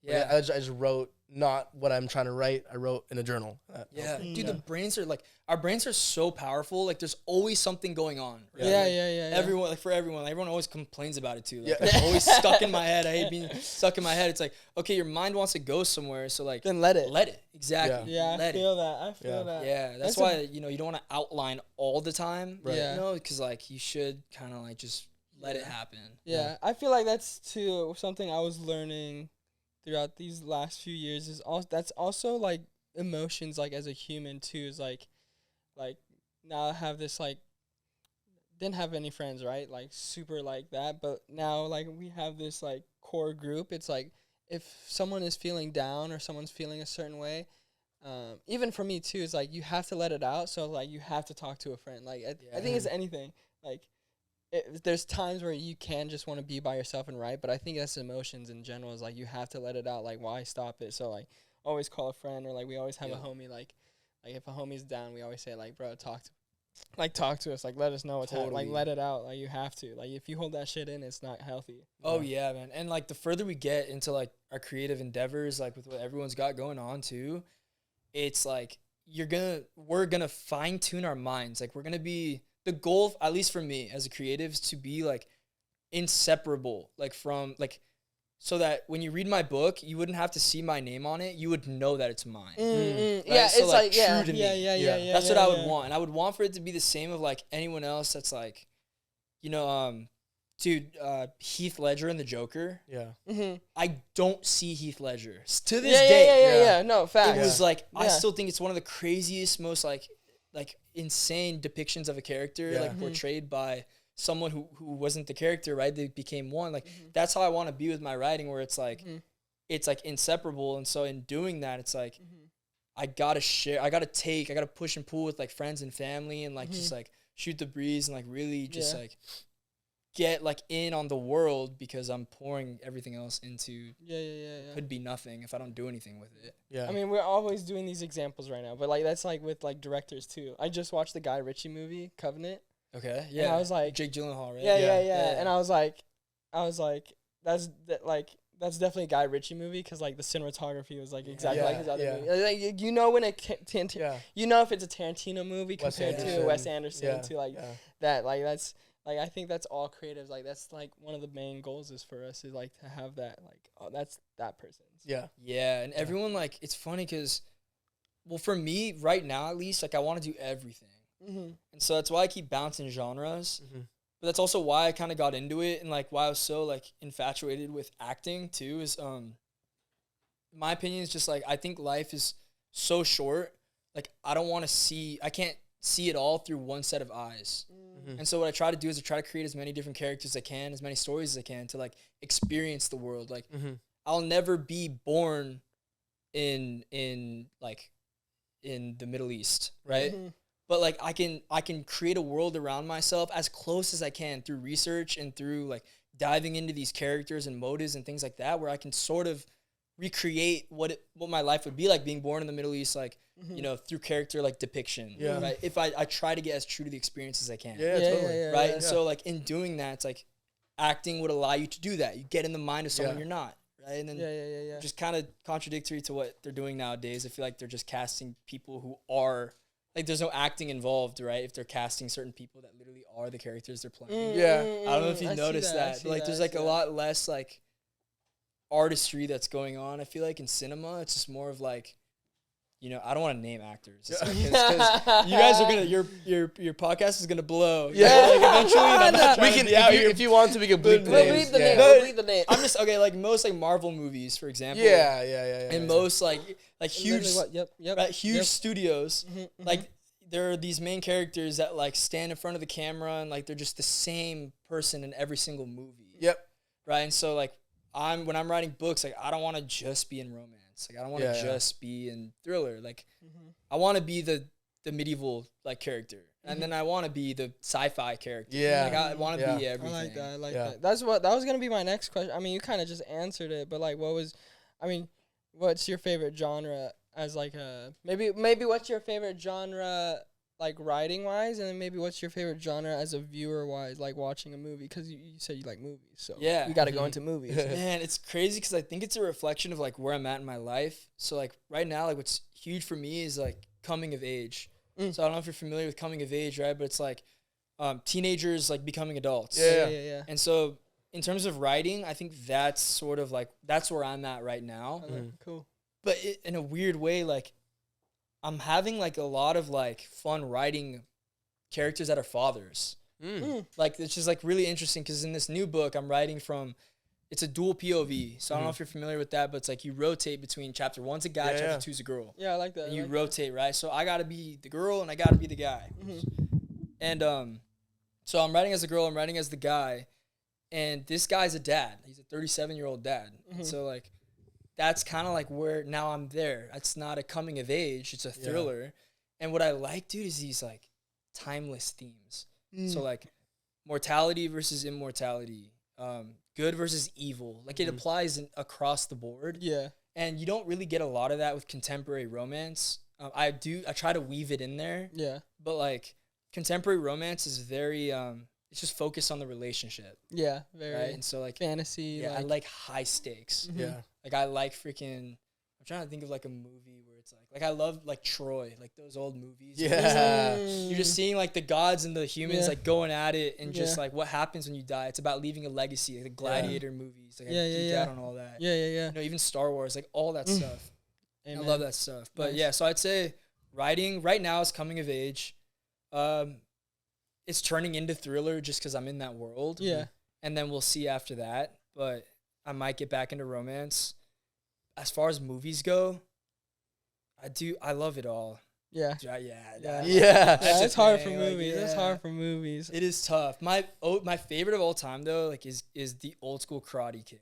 Like, I just wrote not what I'm trying to write. I wrote in a journal. Dude, the brains are like, our brains are so powerful. Like, there's always something going on. Right? Everyone, like, for everyone, like, everyone always complains about it too. Like, it's always stuck in my head. I hate being stuck in my head. It's like, okay, your mind wants to go somewhere, so like, then let it. Exactly. I feel that. Yeah, that's why you don't want to outline all the time. Right. You know, because like you should kind of like just let it happen. I feel like that's too something I was learning throughout these last few years is that's also like emotions, like as a human too, is like now I have this like didn't have any friends, right? Like super like that, but now like we have this like core group. It's like if someone is feeling down or someone's feeling a certain way, even for me too, it's like you have to let it out. So like you have to talk to a friend. Like I think it's anything. like there's times where you can just want to be by yourself and write, but I think that's emotions in general is like you have to let it out. Like, why stop it? So like always call a friend, or like we always have a homie. Like if a homie's down, we always say like, bro, talk to us. Like, let us know what's happening. Like, let it out. Like, you have to. Like, if you hold that shit in, it's not healthy. Oh yeah, man. And like the further we get into like our creative endeavors, like with what everyone's got going on too, it's like we're gonna fine tune our minds. Like, we're gonna be the goal, at least for me as a creative, is to be like inseparable, like from like, so that when you read my book, you wouldn't have to see my name on it. You would know that it's mine. Right? Yeah, so it's like true to me. Yeah. That's what I would want. And I would want for it to be the same of like anyone else that's like, Heath Ledger and the Joker. Yeah. Mm-hmm. I don't see Heath Ledger. To this day. Yeah. No, fact. It was like, I still think it's one of the craziest, most like insane depictions of a character, like portrayed by someone who wasn't the character, right? They became one. Like, that's how I want to be with my writing, where it's like, it's like inseparable. And so in doing that, it's like, I gotta share, I gotta push and pull with like friends and family, and like just like shoot the breeze and like really just like get like in on the world, because I'm pouring everything else into could be nothing if I don't do anything with it. I mean, we're always doing these examples right now, but like that's like with like directors too. I just watched the Guy Ritchie movie Covenant. Okay. Yeah. And I was like, Jake Gyllenhaal, right? Yeah. And I was like, that's definitely a Guy Ritchie movie, because like the cinematography was like exactly like his other movie. Like, you know when you know if it's a Tarantino movie compared to Wes Anderson to like that. Like that's like, I think that's all creatives. Like, that's like one of the main goals is for us is like to have that, like, oh, that's that person's. Yeah. And everyone, like, it's funny because, well, for me right now, at least, like, I want to do everything. And so that's why I keep bouncing genres. But that's also why I kind of got into it, and like why I was so like infatuated with acting too, is my opinion is just like, I think life is so short. Like, I can't see it all through one set of eyes. And so what I try to do is I try to create as many different characters as I can, as many stories as I can, to like experience the world. Like, I'll never be born in the Middle East, right? But like I can create a world around myself as close as I can through research and through like diving into these characters and motives and things like that, where I can sort of recreate what my life would be like being born in the Middle East, like through character like depiction. Right? If I try to get as true to the experience as I can. Totally. Right? And so like in doing that, it's like acting would allow you to do that. You get in the mind of someone you're not. Right? And then just kind of contradictory to what they're doing nowadays. I feel like they're just casting people who are like, there's no acting involved, right? If they're casting certain people that literally are the characters they're playing. I don't know if you noticed that. But like, there's like a lot less like artistry that's going on. I feel like in cinema, it's just more of like, I don't want to name actors. It's like, cause you guys are gonna your podcast is gonna blow. Like, eventually, we can if you want to, we can bleep the names. We'll bleep the name. I'm just like most like Marvel movies, for example. And most like huge, huge studios. Like, there are these main characters that like stand in front of the camera, and like they're just the same person in every single movie. Right. And so like when I'm writing books, like I don't want to just be in romance. Like, I don't want to just be in thriller. Like, I want to be the medieval like character, and then I want to be the sci-fi character. Like, I want to be everything. I like that. That was gonna be my next question. I mean, you kind of just answered it, but like, what's your favorite genre as like a maybe what's your favorite genre like writing wise, and then maybe what's your favorite genre as a viewer wise, like watching a movie, because you said you like movies, so we got to go into movies. Man, it's crazy because I think it's a reflection of like where I'm at in my life. So like right now, like what's huge for me is like coming of age. So I don't know if you're familiar with coming of age, right? But it's like teenagers like becoming adults. And so in terms of writing, I think that's sort of like that's where I'm at right now. Cool. But in a weird way, like I'm having like a lot of like fun writing characters that are fathers. Like, it's just like really interesting because in this new book I'm writing from, it's a dual POV. So I don't know if you're familiar with that, but it's like you rotate between chapter 1's a guy, chapter 2's a girl. I like that. And you rotate, right? So I got to be the girl and I got to be the guy. And so I'm writing as a girl, I'm writing as the guy, and this guy's a dad. He's a 37-year-old dad. So like, that's kind of like where now I'm there. It's not a coming of age, it's a thriller. And what I like, dude, is these like timeless themes. So like mortality versus immortality, good versus evil. Like it applies across the board. Yeah. And you don't really get a lot of that with contemporary romance. I try to weave it in there. Yeah. But like contemporary romance is very it's just focused on the relationship. Yeah. Very. Right. And so like fantasy. yeah, I like high stakes. Mhm. Yeah. Like I like freaking. I'm trying to think of like a movie where it's like I love like Troy, like those old movies. Yeah. You're just seeing like the gods and the humans like going at it, and just Yeah. like what happens when you die. It's about leaving a legacy, like the Gladiator movies. Like I geek out on all that. Yeah. Yeah. You know, even Star Wars, like all that stuff. Amen. I love that stuff. But Nice. yeah, so I'd say writing right now is coming of age. It's turning into thriller just because I'm in that world. Yeah. And then we'll see after that. But I might get back into romance. As far as movies go, I love it all. Yeah. Yeah. It's hard for thing, movies. like, It's yeah. hard for movies. It is tough. My favorite of all time though, like is the old school Karate Kid,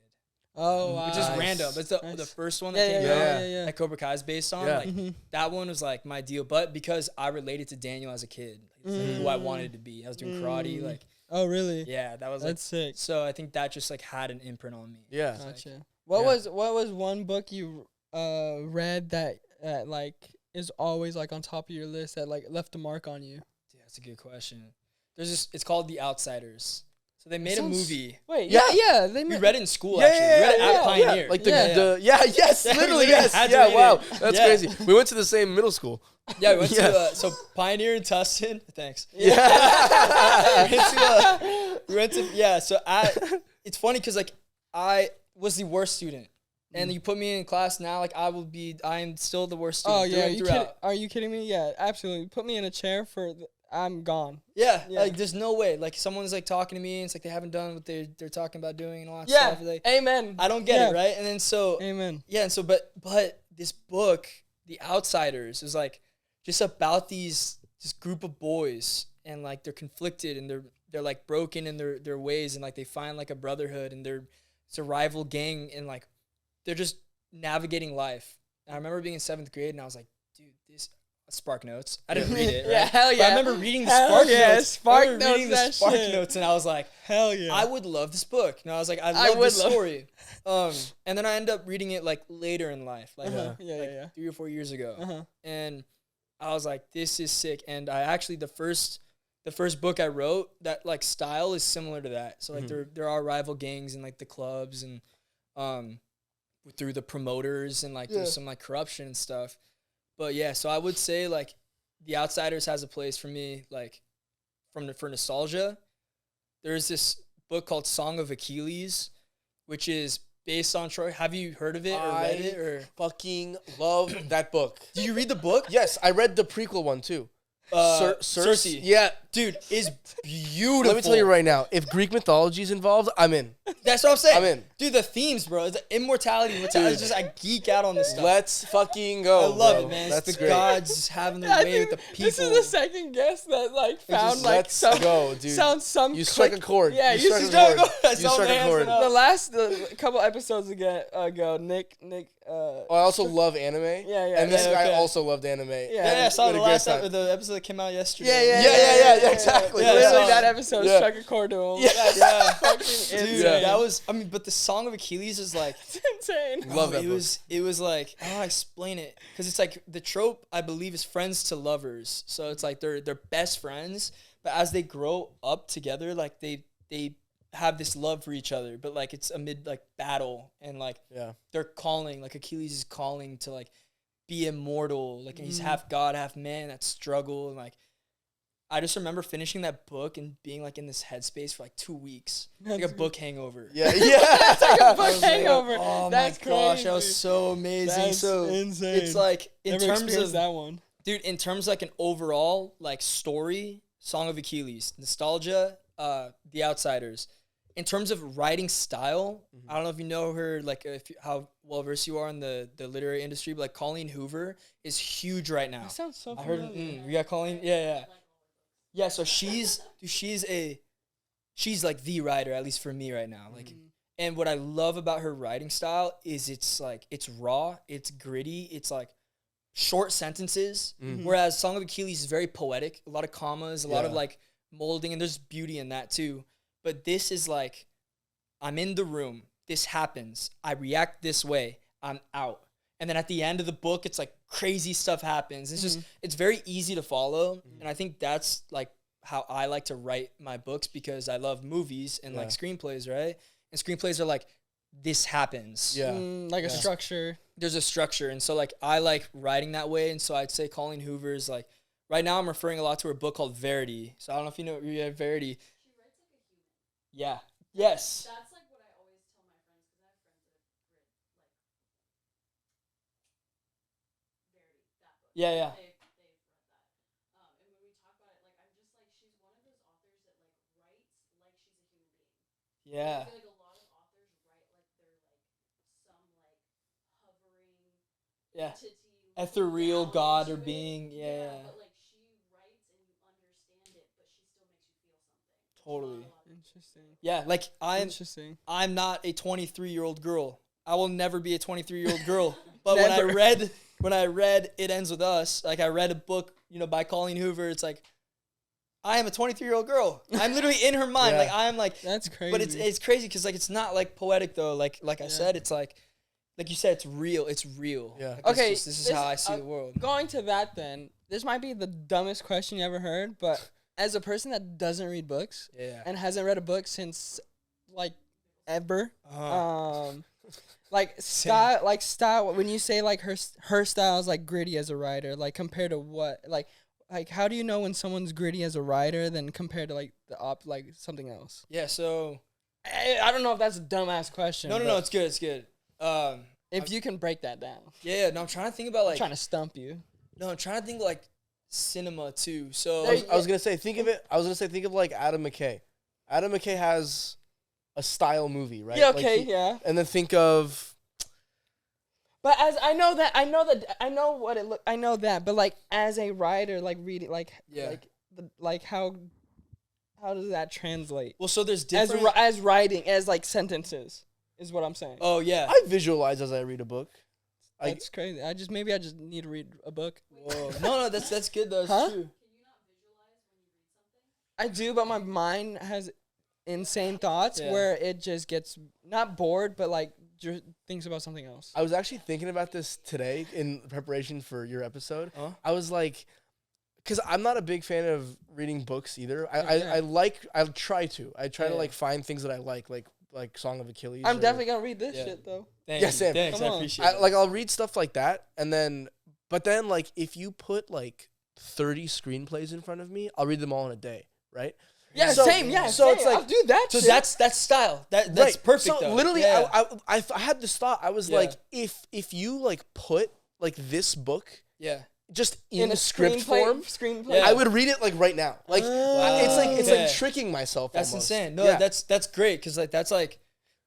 Oh wow. which is Nice. random. But it's the Nice. first one Yeah. that Yeah. came Yeah. out Yeah. Yeah. that Cobra Kai is based on. Yeah. Like Mhm. that one was like my deal. But because I related to Daniel as a kid, like, it's who I wanted to be. I was doing karate. Like Oh really? yeah, that was like That's sick. so. I think that just like had an imprint on me. Yeah. Gotcha. What was one book you read that like is always like on top of your list that like left a mark on you? Yeah, that's a good question. There's this. It's called The Outsiders. So they made a Sounds- V. Wait, Yeah. yeah. They We made read it in school actually. We read it at Pioneer. Like Yeah. yes, Yeah, we literally, literally yes. had to Yeah, read wow. it. That's Yeah. crazy. We went to the same middle school. Yeah, we went Yeah. to so Pioneer in Tustin. Thanks. Yeah. we went to yeah. So it's funny because like I was the worst student, and you put me in class now. Like I am still the worst student. Oh yeah, throughout. are you kidding me? Yeah, absolutely. Put me in a chair I'm gone. Yeah, Yeah. like there's no way. Like someone's like talking to me, and it's like they haven't done what they're talking about doing and all that Yeah. stuff. Like Amen. I don't get it, right? And then so Amen. yeah, and so but this book, The Outsiders, is like just about this group of boys, and like they're conflicted and they're like broken in their ways, and like they find like a brotherhood, and it's a rival gang, and like they're just navigating life. And I remember being in 7th grade, and I was like, dude, this Spark Notes. I didn't read it. Right? Yeah, hell But yeah. I remember reading the Hell Spark yeah, Notes. Spark I remember reading Notes, the that Spark shit. Notes, and I was like, Hell yeah. I would love this book. And I was like, I I love would this love- story. And then I ended up reading it like later in life, like, Yeah. 3 or 4 years ago. Uh-huh. And I was like, this is sick. And I actually, the first book I wrote, that like style is similar to that. So like there are rival gangs and like the clubs, and through the promoters, and like there's some like corruption and stuff. But yeah, so I would say like The Outsiders has a place for me, like for nostalgia. There's this book called Song of Achilles, which is based on Troy. Have you heard of it or read it? Or Fucking love that book. did you read the book? Yes, I read the prequel one too. Circe. Yeah, Dude, is beautiful. let me tell you right now, if Greek mythology is involved, I'm in. That's what I'm saying. I'm in. Dude, the themes, bro. It's immortality. It's just I geek out on this stuff. Let's fucking go. I love bro. it, man. That's It's the great. gods just having their I way with think the people. this is the second guest that like found just- like let's some go, dude. sounds some You struck click- a chord. Yeah, You you struck a struck chord. a You struck a chord. The last couple episodes ago, Nick. Oh, I also love anime. Yeah, And this yeah, guy okay. also loved anime. Yeah, I saw We the had a great last time. the episode that came out yesterday. Yeah, exactly. Yeah, Literally, yeah. that episode Yeah. struck a chord to him. Yeah. That's Yeah. fucking Dude, insane. that was. I mean, but the Song of Achilles is like. It's insane. Love that it book. was. It was like I don't know how to explain it, because it's like the trope I believe is friends to lovers. So it's like they're best friends, but as they grow up together, like they have this love for each other, but like it's amid like battle, and like Yeah. they're calling, like Achilles is calling to like be immortal, like and he's half god, half man, that struggle. And like I just remember finishing that book and being like in this headspace for like 2 weeks, like a book hangover. Yeah. It's like a I book was like, hangover. oh That's my gosh, crazy. that was so amazing. That's so insane. it's like in Never terms experienced of that one. dude, in terms of like an overall like story, Song of Achilles, nostalgia, The Outsiders. In terms of writing style, I don't know if you know her, like how well versed you are in the literary industry, but like Colleen Hoover is huge right now. That sounds so I heard. familiar. You got Colleen? Yeah. So she's like the writer, at least for me right now. Like, and what I love about her writing style is it's like it's raw, it's gritty, it's like short sentences. Whereas Song of Achilles is very poetic, a lot of commas, a lot of like molding, and there's beauty in that too. But this is like, I'm in the room. This happens. I react this way. I'm out. And then at the end of the book, it's like crazy stuff happens. It's just, it's very easy to follow. And I think that's like how I like to write my books, because I love movies and like screenplays, right? And screenplays are like, this happens. Yeah. Like a structure. There's a structure. And so like, I like writing that way. And so I'd say Colleen Hoover is like, right now I'm referring a lot to her book called Verity. So I don't know if you know, you have Verity. She writes like a human. Yeah. Yes. That's like what I always tell my friends, because I have friends that have read like Verity, that book. Yeah, yeah. They've read that. And when we talk about it, like I'm just like, she's one of those authors that like writes like she's a human being. Yeah. I feel like a lot of authors write like they're like some like hovering entity, Ethereal down god or into it. being. Yeah. But like she writes and you understand it, but she still makes you feel something. Totally. Interesting. Yeah, like Interesting. I'm not a 23-year-old girl. I will never be a 23-year-old girl. But Never. when I read It Ends With Us, like I read a book, you know, by Colleen Hoover, it's like, I am a 23-year-old girl. I'm literally in her mind. Yeah. Like I'm like, That's crazy. but it's crazy because like it's not like poetic though. Like I said, it's like you said, it's real. It's real. Yeah. Like, Okay, this is how I see the world. Going to that then, this might be the dumbest question you ever heard, but as a person that doesn't read books Yeah. and hasn't read a book since like ever, Uh-huh. style, when you say like her style is like gritty as a writer, like compared to what, like how do you know when someone's gritty as a writer than compared to like like something else? Yeah. So I don't know if that's a dumbass question. no, but it's good. It's good. if you can break that down, Yeah. No, I'm trying to think about I'm like. trying to stump you. No, I'm trying to think like cinema too. So I was gonna say, think of like Adam McKay. Adam McKay has a style movie, right? Yeah, Like, okay, he- yeah. And then think of But as I know what it look. I know that, but like as a writer, like reading, like how does that translate? well, so there's different. As writing, as like sentences, is what I'm saying. Oh yeah. I visualize as I read a book. That's crazy. Maybe I just need to read a book. Whoa. No, that's good though. It's Huh? true. I do, but my mind has insane thoughts where it just gets not bored, but like just thinks about something else. I was actually thinking about this today in preparation for your episode. Huh? I was like, because I'm not a big fan of reading books either. I try to Yeah. like find things that I like Song of Achilles. I'm or- definitely gonna read this Yeah. shit though. Thanks, Yeah, Sam. Thanks, Come I on. appreciate it. like I'll read stuff like that, but then like if you put like 30 screenplays in front of me, I'll read them all in a day, right? Yeah, So- same. Yeah, so it's same. like- I'll do that. So shit. that's style. That's Right. perfect. So though. literally, Yeah. I had this thought. I was Yeah. like, if you like put like this book yeah. just in a script form, Screenplay. Yeah. I would read it like right now. Like it's Okay. like tricking myself. That's almost. insane. No, Yeah. that's great because like that's like,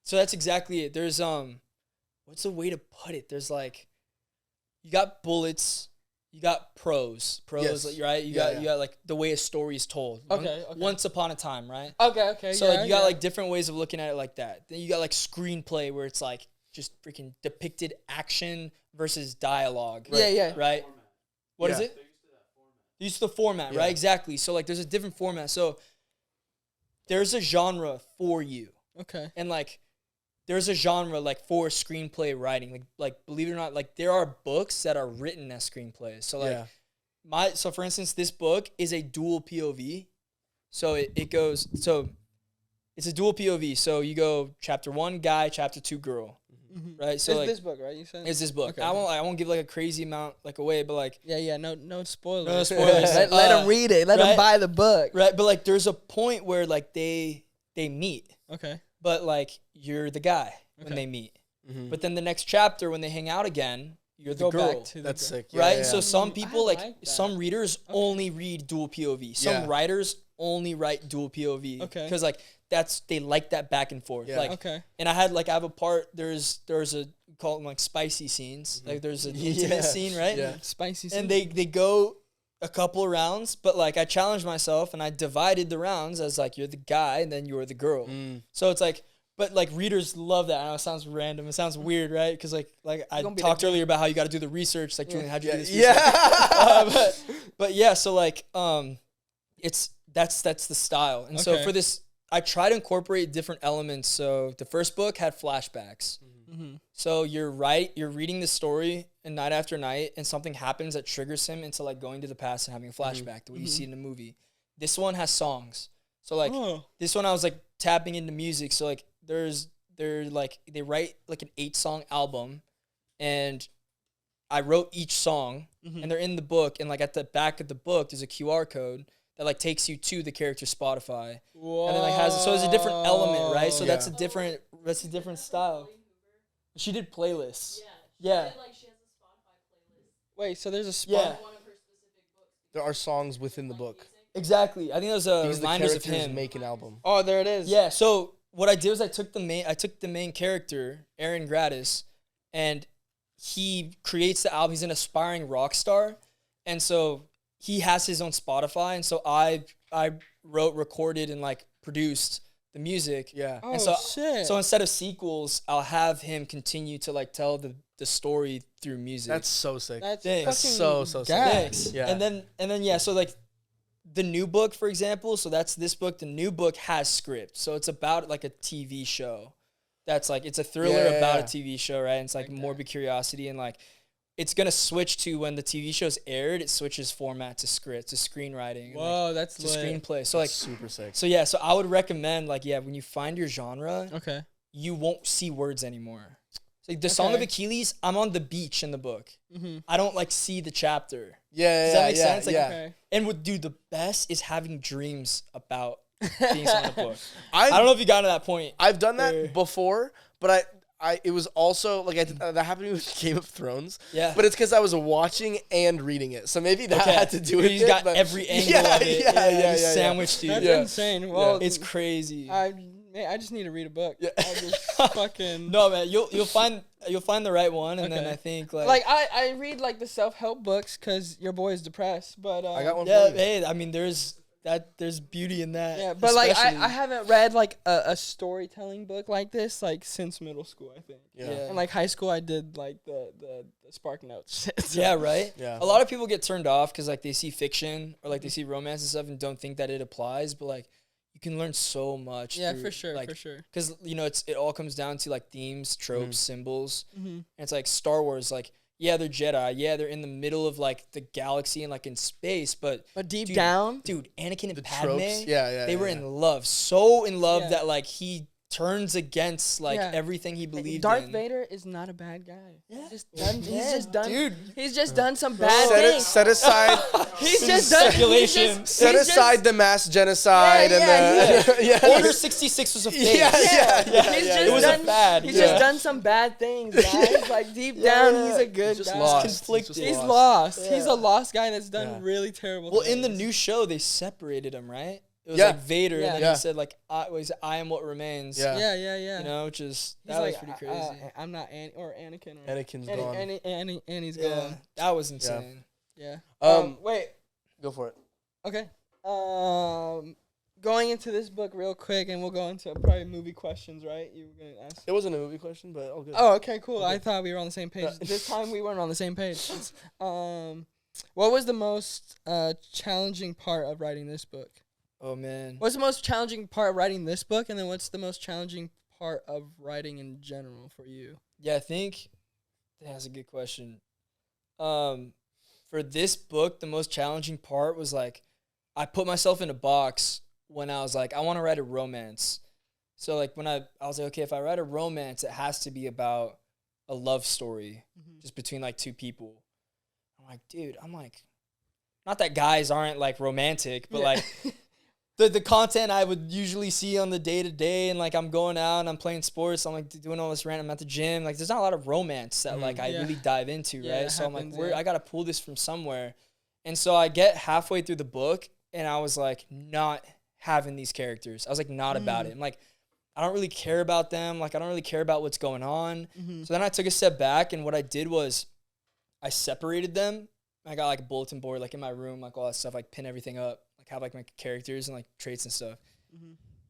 so that's exactly it. There's what's the way to put it? There's like, you got bullets, you got prose, Yes. like, right? You got like the way a story is told. Okay. Once upon a time, right? Okay. So yeah, like you got yeah. like different ways of looking at it like that. Then you got like screenplay where it's like just freaking depicted action versus dialogue. Yeah. Right? What is Yeah. it? Use the format, Yeah. right? Exactly. So like there's a different format. So there's a genre for you. Okay. And like there's a genre like for screenplay writing. Like believe it or not, like there are books that are written as screenplays. So like Yeah. so for instance, this book is a dual POV. So it goes, so it's a dual POV. So you go chapter 1 guy, chapter 2 girl. Right? So It's like this book, right? You said it's this book. Okay. I won't give like a crazy amount like away, but like Yeah. No spoilers. No spoilers. let them read it. Let them right? buy the book. right, but like there's a point where like they meet, Okay. but like you're the guy when Okay. they meet. Mhm. But then the next chapter when they hang out again, you're the Go girl. back to That's the sick. Right? Yeah. So some people I like like that. some readers only read dual POV. Some Yeah. writers only write dual POV. Okay. Because like they like that back and forth. Yeah. Like Okay. and I have a part there's a call them like spicy scenes. Like there's an intimate Yeah. scene, right? Yeah. Spicy. And they go a couple of rounds, but like I challenged myself and I divided the rounds as like you're the guy and then you're the girl. Mm. So it's like, but like readers love that. I know it sounds random. It sounds weird, right? Because like I gonna be talked the- earlier about how you got to do the research. Like Julian, how'd you do this? Research? Yeah. But yeah, so like it's that's the style. And so Okay. for this, I try to incorporate different elements. So the first book had flashbacks. Mm-hmm. So you're reading the story and night after night, and something happens that triggers him into like going to the past and having a flashback to what you see in the movie. This one has songs. So like this one I was like tapping into music. So like they write like an 8-song album, and I wrote each song, and they're in the book, and like at the back of the book there's a QR code that like takes you to the character's Spotify. Whoa. And then like so it's a different element, right? So Yeah. that's a different style. She did playlists. Yeah. Yeah. She has a Spotify playlist. Wait, so there's a Yeah. spot. One of her specific books. There are songs within the book. Exactly. I think those Because the reminders of characters him. make an album. Oh, there it is. Yeah. So what I did was I took the main character, Aaron Gratis, and he creates the album. He's an aspiring rock star, and so he has his own Spotify. And so I wrote, recorded, and like produced the music. Yeah. Oh, And so shit. So instead of sequels, I'll have him continue to like tell the story through music. That's so sick. That's Thanks. fucking So sick. gas. Thanks. Yeah. And then yeah, so like the new book, for example, so that's this book. The new book has script. So it's about like a TV show. That's like, it's a thriller Yeah. about a TV show, right? And it's like morbid curiosity, and like it's gonna switch to when the TV show's aired, it switches format to script, to screenwriting. and, Whoa, like, that's to lit. screenplay. So like super sick. so yeah, so I would recommend like, yeah, when you find your genre, Okay. you won't see words anymore. So like the Song of Okay. Achilles, I'm on the beach in the book. Mm-hmm. I don't like see the chapter. Yeah, Does yeah, that make yeah, sense? Like, yeah. Okay. And what, dude, the best is having dreams about things on the book. I I don't know if you got to that point. I've done that where- before, but it was also like that happened to me with Game of Thrones. Yeah. But it's because I was watching and reading it, so maybe that Okay. had to do with You it. got but- every angle yeah, of it. Yeah, just yeah. sandwiched, dude. That's Yeah. insane. Well, It's crazy. I just need to read a book. Yeah. I just fucking No, man, you'll find the right one, and then Okay. I think like I read like the self-help books because your boy is depressed. But I got one. yeah, for you. hey, I mean, there's beauty in that. yeah, but like especially- I haven't read like a storytelling book like this like since middle school, I think. Yeah. Yeah. And like high school, I did like the Spark Notes. So- Yeah, right. Yeah. A lot of people get turned off because like they see fiction or like they see romance and stuff and don't think that it applies, but like you can learn so much. Yeah, through, for sure, like, for sure. Because it all comes down to like themes, tropes, symbols, Mm-hmm. and it's like Star Wars. Like, yeah, they're Jedi. Yeah, they're in the middle of like the galaxy and like in space, but But deep Dude, down, dude, Anakin and The Padme, tropes. Yeah. they were yeah. in love, so in love Yeah. that like he turns against like Yeah. everything he believed Darth in. Vader is not a bad guy. Yeah. He's Yeah, just done. dude. He's just done some bad Set, things. set aside, He's just done. Speculation. set he's aside just- the mass genocide Yeah, and the yeah. Order 66 was a fake. Yeah, Yeah, yeah, he's yeah, just it was a done, fad. He's Yeah. just done some bad things, guys. Like deep down, he's a good He's just guy. lost. conflicted. He's He's just lost. Yeah. He's a lost guy that's done Yeah. really terrible. Well, in the things. new show, they separated him, right? It was Yeah. like Vader, Yeah. and then Yeah. he said like, "I am what remains." Yeah. Yeah. You know, which is He's that like, was pretty crazy. I'm not Anakin. Or Anakin's gone. Annie's Yeah, gone. that was insane. Yeah. Wait, go for it. Okay. Going into this book real quick, and we'll go into probably movie questions, right? You were gonna ask. It wasn't a movie question, but all good. Oh, okay, cool. Okay. I thought we were on the same page. Yeah. This time we weren't on the same page. What was the most challenging part of writing this book? Oh man. What's the most challenging part of writing this book, and then what's the most challenging part of writing in general for you? Yeah, I think that's a good question. For this book, the most challenging part was like I put myself in a box when I was like, I want to write a romance. So like when I was like, okay, if I write a romance, it has to be about a love story just between like two people. I'm like, dude, not that guys aren't like romantic, but Yeah. like the content I would usually see on the day to day, and like I'm going out and I'm playing sports, I'm like doing all this rant, I'm at the gym, like there's not a lot of romance that like I Yeah. really dive into, Yeah, right? it So I'm happens, like, yeah. I gotta pull this from somewhere. And so I get halfway through the book and I was like not having these characters. I was like not about it. I'm like, I don't really care about them. Like I don't really care about what's going on. So then I took a step back, and what I did was I separated them. I got like a bulletin board like in my room, like all that stuff, like pin everything up, like have like my characters and like traits and stuff.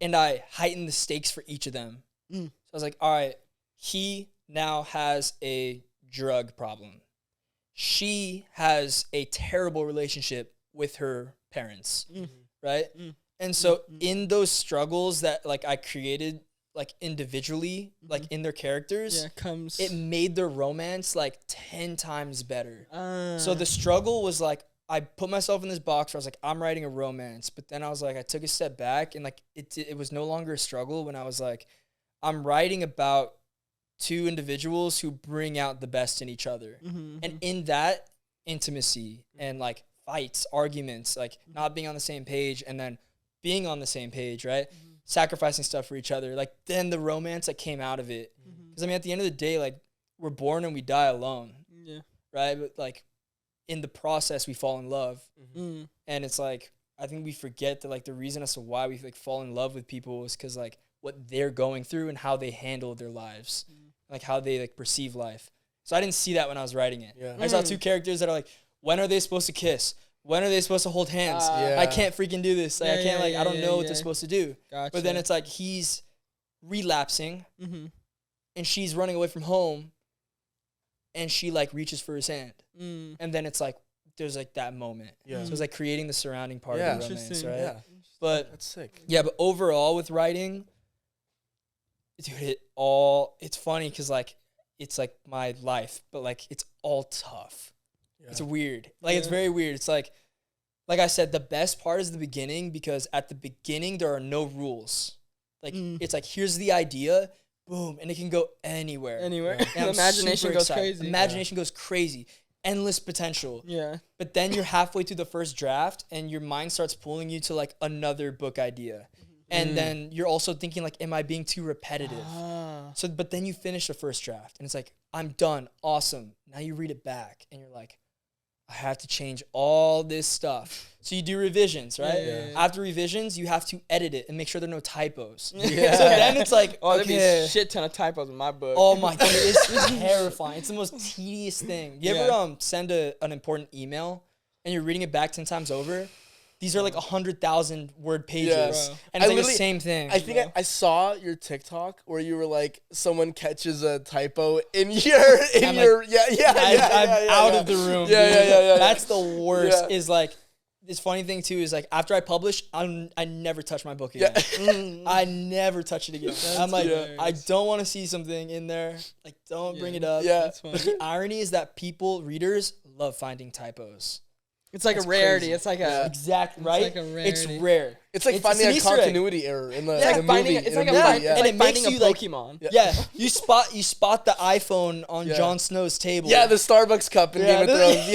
And I heightened the stakes for each of them. So I was like, all right, he now has a drug problem. She has a terrible relationship with her parents. right? And so in those struggles that like I created like individually, like in their characters, it made their romance like 10 times better. So the struggle was like, I put myself in this box where I was like, I'm writing a romance. But then I was like, I took a step back and like it was no longer a struggle when I was like, I'm writing about two individuals who bring out the best in each other. And in that intimacy and like fights, arguments, like not being on the same page and then being on the same page, right? Sacrificing stuff for each other. Like then the romance that came out of it. Because I mean, at the end of the day, like we're born and we die alone. Right? But like in the process, we fall in love. And it's like, I think we forget that like the reason as to why we like fall in love with people is because like what they're going through and how they handle their lives. Like how they like perceive life. So I didn't see that when I was writing it. I saw two characters that are like, when are they supposed to kiss? When are they supposed to hold hands? I can't freaking do this. Like, I can't, like, I don't know what they're supposed to do. But then it's like he's relapsing and she's running away from home and she, like, reaches for his hand. And then it's like, there's, like, that moment. So it's, like, creating the surrounding part of the romance, right? But that's sick. Yeah, but overall with writing, dude, it's funny because, like, it's, like, my life, but, like, it's all tough. It's weird. Like, it's very weird. It's like I said, the best part is the beginning because at the beginning, there are no rules. Like, it's like, here's the idea, boom, and it can go anywhere. And Imagination goes crazy. Imagination goes crazy. Endless potential. But then you're halfway through the first draft and your mind starts pulling you to, like, another book idea. And then you're also thinking, like, am I being too repetitive? So, but then you finish the first draft and it's like, I'm done. Awesome. Now you read it back and you're like, I have to change all this stuff. So you do revisions, right? After revisions, you have to edit it and make sure there are no typos. So then it's like, there'd be a shit ton of typos in my book. Oh my God, it's terrifying. It's the most tedious thing. You ever send an important email and you're reading it back 10 times over? These are like 100,000 word pages. And it's like the same thing. I think I saw your TikTok where you were like, someone catches a typo in your, I'm out of the room. That's the worst. Is like, this funny thing too is like, after I publish, I never touch my book again. I never touch it again. I'm like, I don't want to see something in there. Like, don't bring it up. That's funny. But the irony is that readers love finding typos. It's like a rarity. Crazy. It's like a exact right. It's like a rarity. It's rare. It's like finding a continuity error in the, movie. It's like and it makes finding you a Pokemon. You spot the iPhone on Jon Snow's table. Yeah, the Starbucks cup in Game of Thrones.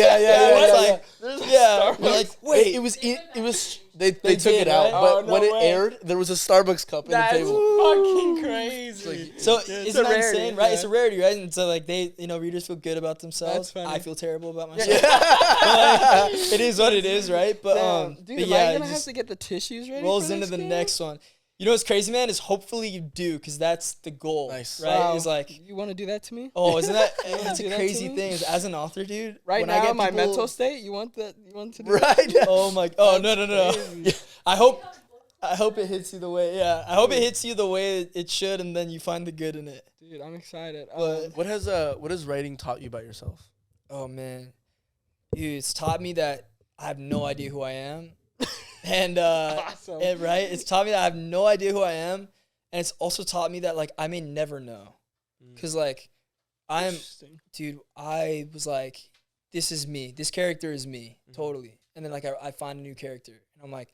We're like, wait, it was. They took it out, but when it aired, there was a Starbucks cup in the table. Fucking crazy. So isn't that insane, right? It's a rarity, right? And so like readers feel good about themselves. I feel terrible about myself. But, like, it is what it is, right? But dude, but am I gonna have to get the tissues ready? Rolls into the next one. You know what's crazy, man? Is hopefully you do, because that's the goal. Nice. Right? Wow. Is like, you want to do that to me? Oh, isn't that? That's do a that crazy to me? thing. Is as an author, dude. Right now, my mental state. You want that? You want to do that? Oh my. Oh no. I hope it hits you the way. Yeah, I hope it hits you the way it should, and then you find the good in it. Dude, I'm excited. What has writing taught you about yourself? Oh man, dude, it's taught me that I have no idea who I am. And awesome. Right, it's taught me that I have no idea who I am, and it's also taught me that like I may never know, because like I was like, this is me, this character is me, totally, and then like I find a new character, and I'm like,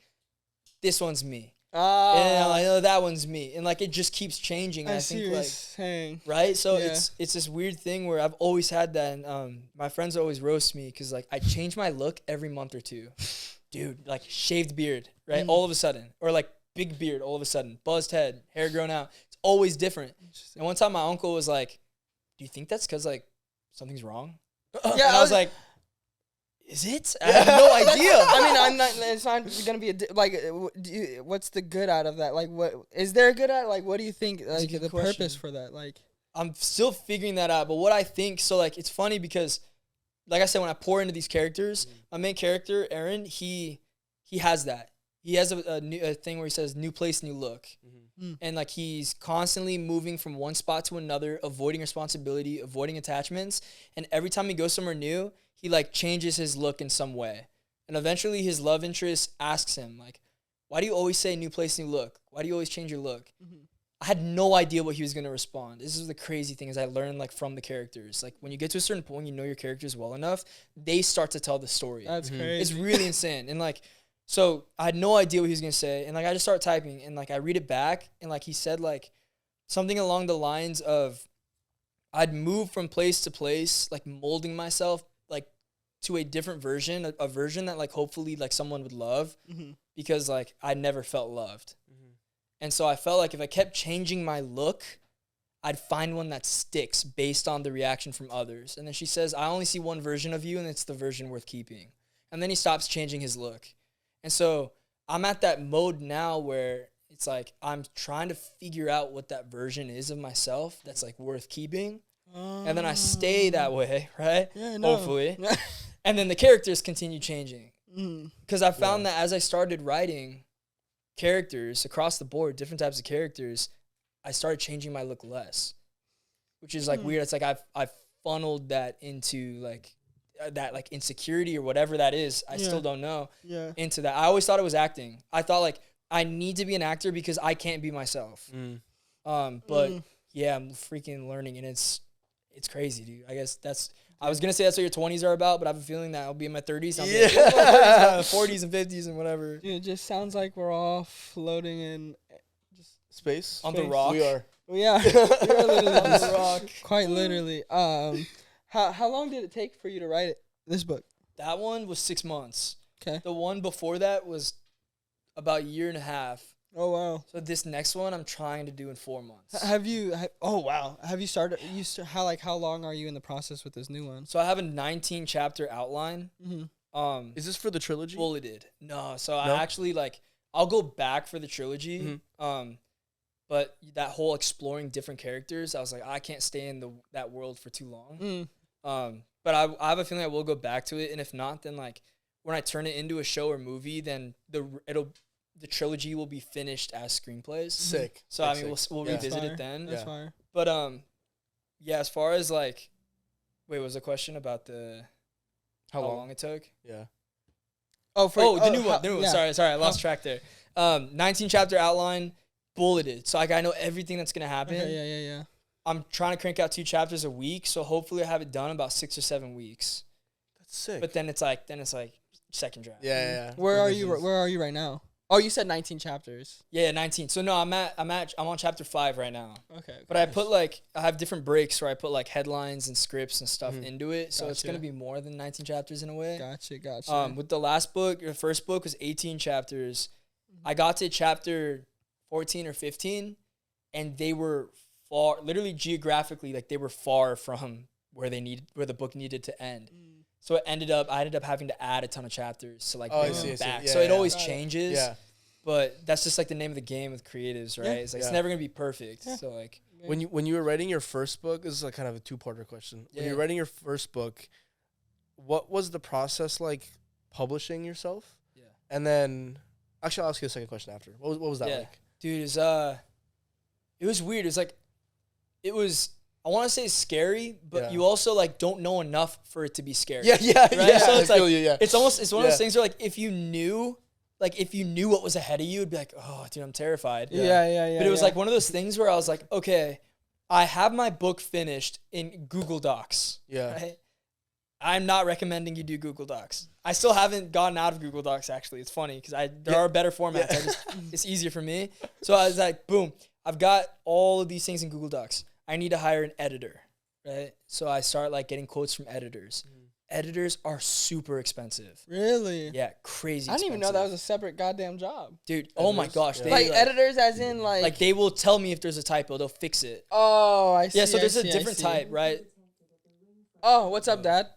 this one's me, and I know that one's me, and like it just keeps changing. I think see what like you're saying. right, so it's this weird thing where I've always had that, and my friends always roast me because like I change my look every month or two. Dude, like shaved beard, right? All of a sudden. Or like big beard all of a sudden. Buzzed head, hair grown out. It's always different. And one time my uncle was like, do you think that's because like something's wrong? And I was like, is it? I have no idea. I mean, I'm not. It's not gonna be what's the good out of that? Like, what is there a good out? Like, what do you think? Like the purpose for that? Like, I'm still figuring that out. But what I think, so like, it's funny because, like I said, when I pour into these characters, my main character, Aaron, he has that. He has a thing where he says, new place, new look. And like he's constantly moving from one spot to another, avoiding responsibility, avoiding attachments. And every time he goes somewhere new, he like changes his look in some way. And eventually his love interest asks him like, why do you always say new place, new look? Why do you always change your look? Mhm. I had no idea what he was going to respond. This is the crazy thing is I learned like from the characters. Like when you get to a certain point, you know your characters well enough, they start to tell the story. That's crazy. It's really insane. And like, so I had no idea what he was going to say. And like, I just start typing and like, I read it back and like, he said like something along the lines of I'd move from place to place, like molding myself like to a different version, a version that like hopefully like someone would love because like I never felt loved. And so I felt like if I kept changing my look, I'd find one that sticks based on the reaction from others. And then she says, I only see one version of you, and it's the version worth keeping. And then he stops changing his look. And so I'm at that mode now where it's like I'm trying to figure out what that version is of myself that's like worth keeping. And then I stay that way, right? Yeah, no. Hopefully. And then the characters continue changing. Mm. Because I found that as I started writing characters across the board, different types of characters, I started changing my look less, which is like weird. It's like I've funneled that into like that like insecurity or whatever that is. I still don't know. Yeah. Into that. I always thought it was acting. I thought like I need to be an actor because I can't be myself. But yeah, I'm freaking learning, and it's crazy, dude. I guess I was gonna say that's what your 20s are about, but I have a feeling that I'll be in my 30s. I'll be like, 40s and 50s and whatever. Dude, it just sounds like we're all floating in just Space? On the rock. We are. well, yeah, we're literally On the just- rock. quite literally. How long did it take for you to write this book? That one was 6 months. Okay. The one before that was about a year and a half. Oh wow. So this next one I'm trying to do in 4 months. Have you? Oh wow. Have you started? How long are you in the process with this new one? So I have a 19 chapter outline. Mm-hmm. Is this for the trilogy? Bulleted. No. So No? I actually like I'll go back for the trilogy. But that whole exploring different characters, I was like, I can't stay in that world for too long. But I have a feeling I will go back to it, and if not, then like when I turn it into a show or movie, then the trilogy will be finished as screenplays. Sick. So I mean, we'll Yeah. revisit Fire. it then. That's Yeah. fire. But yeah. As far as like, wait, was the question about the how long it took? Yeah. The new one. Yeah. Sorry, I lost track there. 19 chapter outline, bulleted. So like I know everything that's gonna happen. Okay, yeah. I'm trying to crank out 2 chapters a week, so hopefully I have it done in about 6 or 7 weeks. That's sick. But then it's like second draft. yeah. Where are you? Revisions. Where are you right now? Oh, you said 19 chapters. Yeah, 19. So no, I'm on chapter 5 right now. Okay. But I put like I have different breaks where I put like headlines and scripts and stuff into it, so it's Gotcha. gonna be more than 19 chapters in a way. Gotcha. With the last book, the first book was 18 chapters. I got to chapter 14 or 15, and they were far, literally geographically, like they were far from where the book needed to end. So I ended up having to add a ton of chapters to like bring it back. Yeah, so it yeah. always Got it. changes. Yeah. But that's just like the name of the game with creatives, right? Yeah. It's like Yeah. it's never gonna be perfect. Yeah. So like When you were writing your first book, this is like kind of a two-parter question. When Yeah. you're writing your first book, what was the process like publishing yourself? Yeah. And then, actually, I'll ask you the second question after. What was that Yeah. like? dude, it was weird. I want to say scary, but Yeah. you also like don't know enough for it to be scary. Yeah. Right? So it's I feel like you, yeah. it's one of Yeah. those things where like if you knew what was ahead of you, it'd be like, oh, dude, I'm terrified. Yeah. But it was like one of those things where I was like, okay, I have my book finished in Google Docs. Yeah. Right? I'm not recommending you do Google Docs. I still haven't gotten out of Google Docs, actually. It's funny because there are better formats. It's easier for me. So I was like, boom, I've got all of these things in Google Docs. I need to hire an editor, right? So I start like getting quotes from editors. Editors are super expensive. Really? Yeah, crazy I didn't even know that was expensive. a separate goddamn job. Dude, oh my Editors? gosh. Yeah. They, Like editors, as in like. they will tell me if there's a typo. They'll fix it. Oh, I see. Yeah, so I there's a see, I different see. type, right? Oh, what's up, Dad?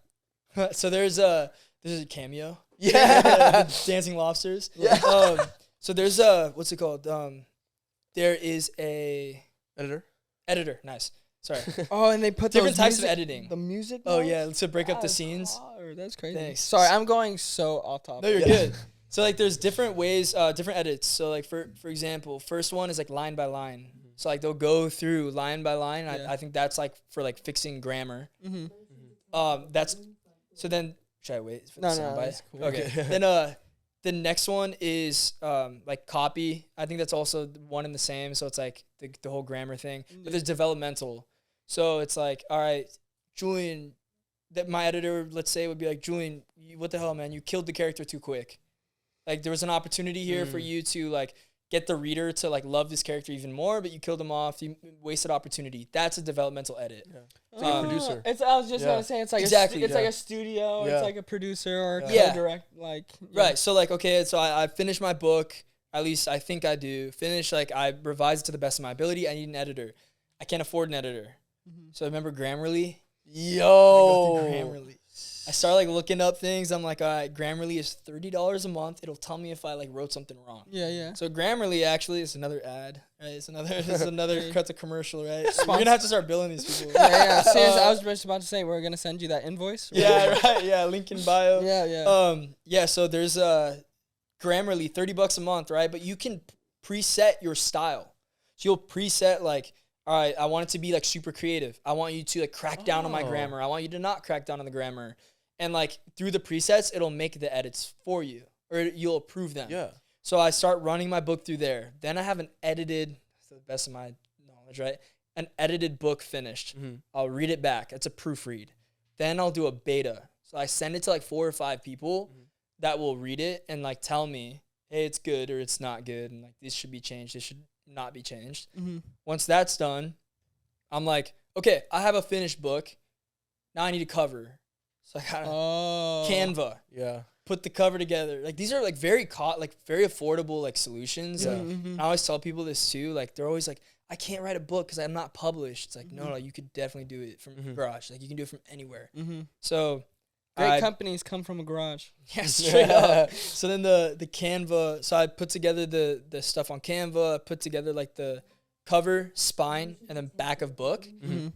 So there's a cameo. Yeah. Dancing lobsters. Yeah. So there's what's it called? There is a editor. Nice. Sorry. Oh, and they put Different those types of music- editing. The music. Oh notes? yeah, to break up the That's scenes. hard. That's crazy. Thanks. Sorry, I'm going so off topic. No, you're Yeah. good. So like there's different ways, different edits. So like for example, first one is like line by line. So like they'll go through line by line. Yeah. I think that's like for like fixing grammar. Mm-hmm. That's so then should I wait for the No, soundbite? that's cool. Okay. Okay. Then the next one is like copy. I think that's also one and the same. So it's like the whole grammar thing. But there's developmental. So it's like, all right, Julian, that my editor, let's say, would be like, Julian, what the hell, man? You killed the character too quick. Like, there was an opportunity here for you to, like, get the reader to, like, love this character even more, but you killed him off. You wasted opportunity. That's a developmental edit. Yeah. It's like a producer. I was just gonna say it's like Exactly, it's like a studio. Yeah. It's like a producer or a Yeah. co-direct. Like Right. So, like, okay, so I finished my book. At least I think I do. Like, I revised it to the best of my ability. I need an editor. I can't afford an editor. So I remember Grammarly. Yo. Grammarly. I started like looking up things. I'm like, all right, Grammarly is $30 a month. It'll tell me if I like wrote something wrong. Yeah. So Grammarly actually is another ad, right? It's another cut to commercial, right? We're gonna have to start billing these people. Yeah. Seriously, I was just about to say we're gonna send you that invoice. Yeah, right. Yeah, link in bio. Yeah. Yeah. So there's Grammarly, $30 a month, right? But you can preset your style. So you'll preset like, all right, I want it to be like super creative. I want you to like crack down on my grammar. I want you to not crack down on the grammar. And like through the presets, it'll make the edits for you, or you'll approve them. Yeah. So I start running my book through there. Then I have an edited, to the best of my knowledge, right? An edited book finished. I'll read it back. It's a proofread. Then I'll do a beta. So I send it to like 4 or 5 people that will read it and like tell me, hey, it's good or it's not good. And like, this should be changed. This should not be changed. Once that's done, I'm like, okay, I have a finished book. Now I need a cover. So I gotta Canva. Yeah. Put the cover together. Like these are like very very affordable like solutions. I always tell people this too. Like they're always like, I can't write a book because I'm not published. It's like no, you could definitely do it from garage. Like you can do it from anywhere. So great companies come from a garage. yeah, straight up. So then the Canva. So I put together the stuff on Canva. I put together like the cover, spine, and then back of book.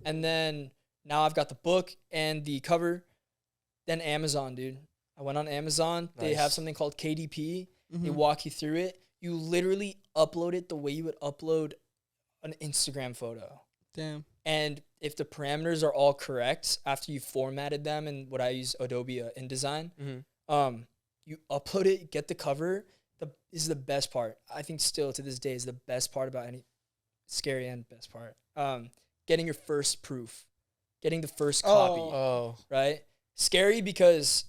And then now I've got the book and the cover. Then Amazon, dude. I went on Amazon. They have something called KDP. They walk you through it. You literally upload it the way you would upload an Instagram photo. Damn. And if the parameters are all correct after you formatted them and what I use Adobe InDesign, you upload it, get the cover. This is the best part. I think still to this day is the best part about any scary and best part. Getting your first proof, getting the first copy, right? Scary because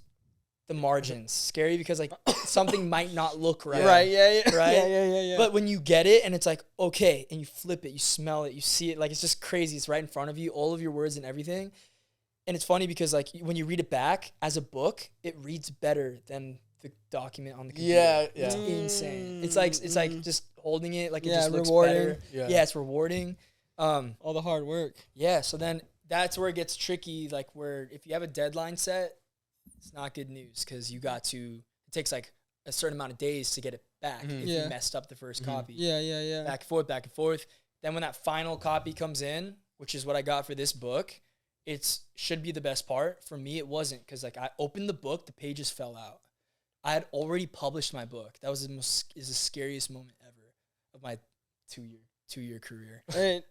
the margins. Scary because like something might not look right. Right. Yeah. Right. Yeah. But when you get it and it's like okay, and you flip it, you smell it, you see it, like it's just crazy. It's right in front of you, all of your words and everything. And it's funny because like when you read it back as a book, it reads better than the document on the computer. Yeah. It's insane. It's like just holding it, like it just looks rewarding. better. Yeah. It's rewarding. All the hard work. Yeah. So then that's where it gets tricky. Like where if you have a deadline set, it's not good news because it takes like a certain amount of days to get it back if you messed up the first copy. Yeah. Back and forth. Then when that final copy comes in, which is what I got for this book, it should be the best part. For me, it wasn't because like I opened the book, the pages fell out. I had already published my book. That was the scariest moment ever of my two-year career. Right.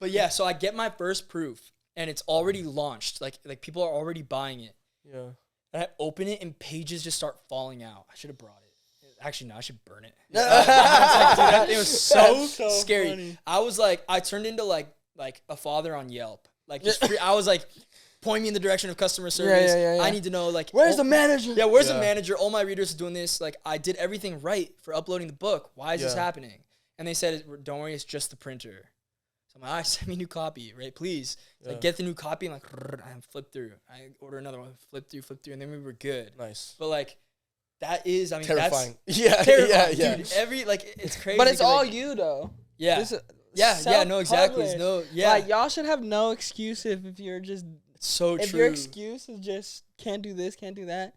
But yeah, so I get my first proof and it's already launched. Like people are already buying it. Yeah. And I open it and pages just start falling out. I should have brought it. Actually, no, I should burn it. Dude, that thing was so scary. Funny. I was like, I turned into like a father on Yelp. Like I was like, point me in the direction of customer service. Yeah. I need to know like Where's the manager? Yeah, where's the manager? All my readers are doing this. Like I did everything right for uploading the book. Why is this happening? And they said, don't worry, it's just the printer. So I'm like, all right, send me a new copy, right? Please. So I get the new copy and I flip through. I order another one, flip through, and then we were good. Nice. But like, that is, I mean, terrifying. That's terrifying. Yeah. Dude, it's crazy. But it's all like, you though. Yeah. No, exactly. No, yeah. Like y'all should have no excuse if you're just. It's so true. If your excuse is just can't do this, can't do that,